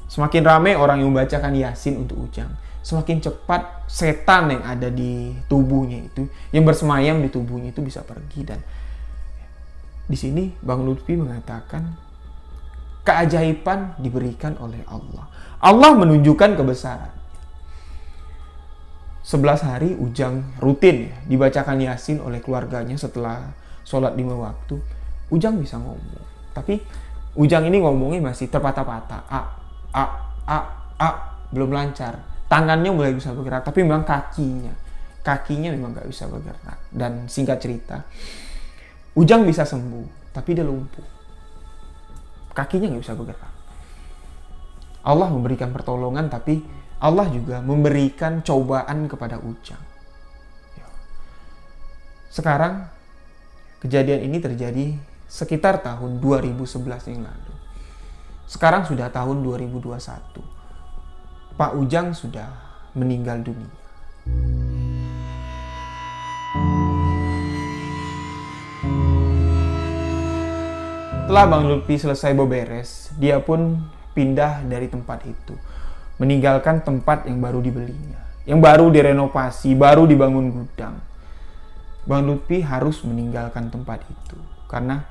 semakin ramai orang yang membacakan Yasin untuk Ujang, semakin cepat setan yang ada di tubuhnya itu, yang bersemayam di tubuhnya itu bisa pergi. Dan di sini Bang Lutfi mengatakan keajaiban diberikan oleh Allah. Allah menunjukkan kebesaran. 11 hari Ujang rutin dibacakan Yasin oleh keluarganya setelah sholat 5 waktu. Ujang bisa ngomong. Tapi Ujang ini ngomongnya masih terpatah-patah. Belum lancar. Tangannya mulai bisa bergerak, tapi memang kakinya memang gak bisa bergerak. Dan singkat cerita, Ujang bisa sembuh, tapi dia lumpuh. Kakinya gak bisa bergerak. Allah memberikan pertolongan, tapi Allah juga memberikan cobaan kepada Ujang. Sekarang kejadian ini terjadi sekitar tahun 2011 yang lalu. Sekarang sudah tahun 2021. Pak Ujang sudah meninggal dunia. Setelah Bang Lutfi selesai beberes, dia pun pindah dari tempat itu. Meninggalkan tempat yang baru dibelinya. Yang baru direnovasi, baru dibangun gudang. Bang Lutfi harus meninggalkan tempat itu. Karena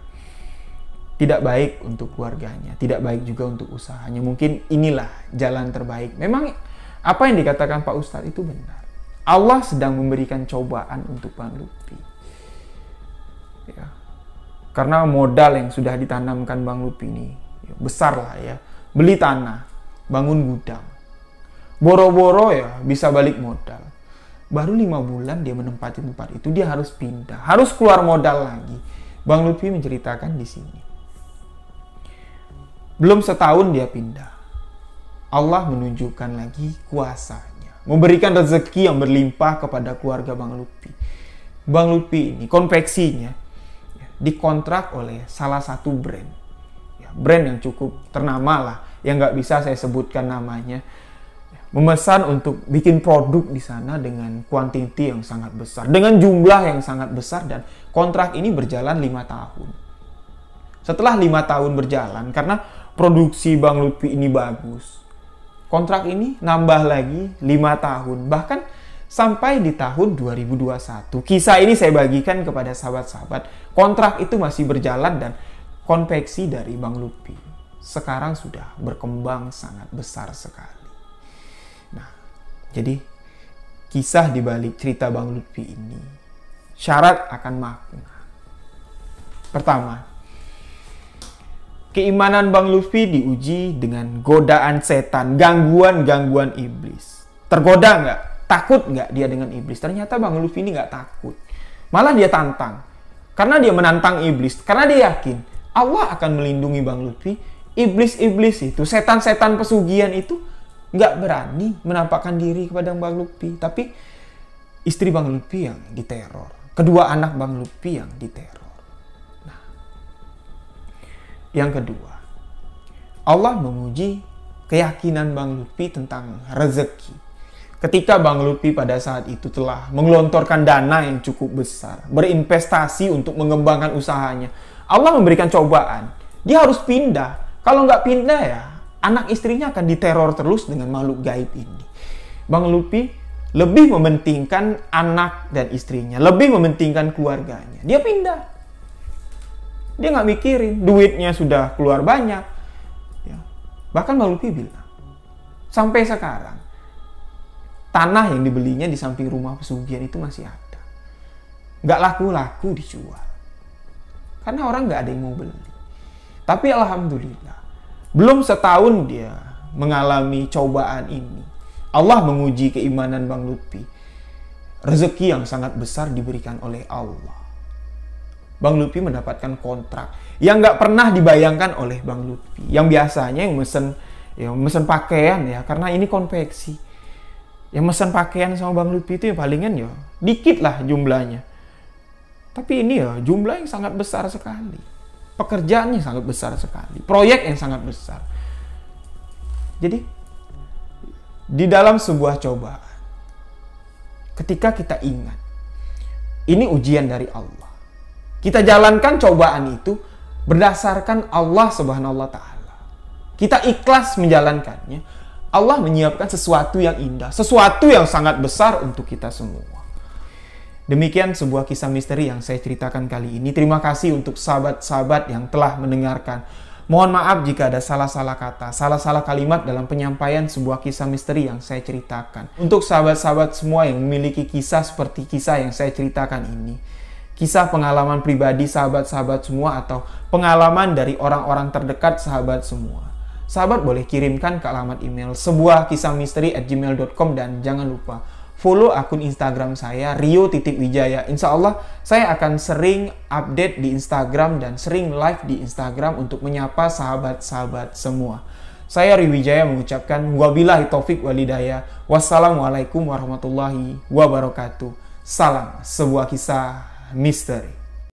tidak baik untuk keluarganya, tidak baik juga untuk usahanya. Mungkin inilah jalan terbaik. Memang apa yang dikatakan Pak Ustadz itu benar. Allah sedang memberikan cobaan untuk Bang Lutfi. Ya. Karena modal yang sudah ditanamkan Bang Lutfi ini besar lah ya. Beli tanah, bangun gudang. Boro-boro ya bisa balik modal. Baru 5 bulan dia menempati tempat itu, dia harus pindah. Harus keluar modal lagi. Bang Lutfi menceritakan di sini. Belum setahun dia pindah. Allah menunjukkan lagi kuasanya. Memberikan rezeki yang berlimpah kepada keluarga Bang Lutfi. Bang Lutfi ini konveksinya dikontrak oleh salah satu brand. Brand yang cukup ternama lah. Yang nggak bisa saya sebutkan namanya. Memesan untuk bikin produk di sana dengan kuantiti yang sangat besar. Dengan jumlah yang sangat besar. Dan kontrak ini berjalan 5 tahun. Setelah 5 tahun berjalan, karena produksi Bang Lutfi ini bagus. Kontrak ini nambah lagi 5 tahun, bahkan sampai di tahun 2021. Kisah ini saya bagikan kepada sahabat-sahabat. Kontrak itu masih berjalan dan konveksi dari Bang Lutfi sekarang sudah berkembang sangat besar sekali. Nah, jadi kisah di balik cerita Bang Lutfi ini syarat akan makna. Pertama, keimanan Bang Lutfi diuji dengan godaan setan, gangguan-gangguan iblis. Tergoda nggak? Takut nggak dia dengan iblis? Ternyata Bang Lutfi ini nggak takut. Malah dia tantang. Karena dia menantang iblis. Karena dia yakin Allah akan melindungi Bang Lutfi. Iblis-iblis itu, setan-setan pesugihan itu nggak berani menampakkan diri kepada Bang Lutfi. Tapi istri Bang Lutfi yang diteror. Kedua anak Bang Lutfi yang diteror. Nah, yang kedua, Allah menguji keyakinan Bang Lutfi tentang rezeki. Ketika Bang Lutfi pada saat itu telah menggelontorkan dana yang cukup besar, berinvestasi untuk mengembangkan usahanya, Allah memberikan cobaan. Dia harus pindah. Kalau nggak pindah ya, anak istrinya akan diteror terus dengan makhluk gaib ini. Bang Lutfi lebih mementingkan anak dan istrinya, lebih mementingkan keluarganya. Dia pindah. Dia nggak mikirin, duitnya sudah keluar banyak. Ya. Bahkan Bang Lutfi bilang, sampai sekarang, tanah yang dibelinya di samping rumah pesugihan itu masih ada. Nggak laku-laku dijual. Karena orang nggak ada yang mau beli. Tapi alhamdulillah, belum setahun dia mengalami cobaan ini. Allah menguji keimanan Bang Lutfi. Rezeki yang sangat besar diberikan oleh Allah. Bang Lutfi mendapatkan kontrak yang nggak pernah dibayangkan oleh Bang Lutfi. Yang biasanya yang mesen pakaian ya, karena ini konveksi. Yang mesen pakaian sama Bang Lutfi itu ya palingan ya dikit lah jumlahnya. Tapi ini ya jumlah yang sangat besar sekali. Pekerjaannya sangat besar sekali. Proyek yang sangat besar. Jadi, di dalam sebuah cobaan, ketika kita ingat, ini ujian dari Allah. Kita jalankan cobaan itu berdasarkan Allah Subhanahu wa Ta'ala. Kita ikhlas menjalankannya. Allah menyiapkan sesuatu yang indah, sesuatu yang sangat besar untuk kita semua. Demikian sebuah kisah misteri yang saya ceritakan kali ini. Terima kasih untuk sahabat-sahabat yang telah mendengarkan. Mohon maaf jika ada salah-salah kata, salah-salah kalimat dalam penyampaian sebuah kisah misteri yang saya ceritakan. Untuk sahabat-sahabat semua yang memiliki kisah seperti kisah yang saya ceritakan ini, kisah pengalaman pribadi sahabat-sahabat semua atau pengalaman dari orang-orang terdekat sahabat semua, sahabat boleh kirimkan ke alamat email sebuahkisahmisteri@gmail.com dan jangan lupa follow akun Instagram saya, Rio.Wijaya. Insya Allah, saya akan sering update di Instagram dan sering live di Instagram untuk menyapa sahabat-sahabat semua. Saya Rio Wijaya mengucapkan wabillahi taufik walhidayah. Wassalamualaikum warahmatullahi wabarakatuh. Salam sebuah kisah misteri.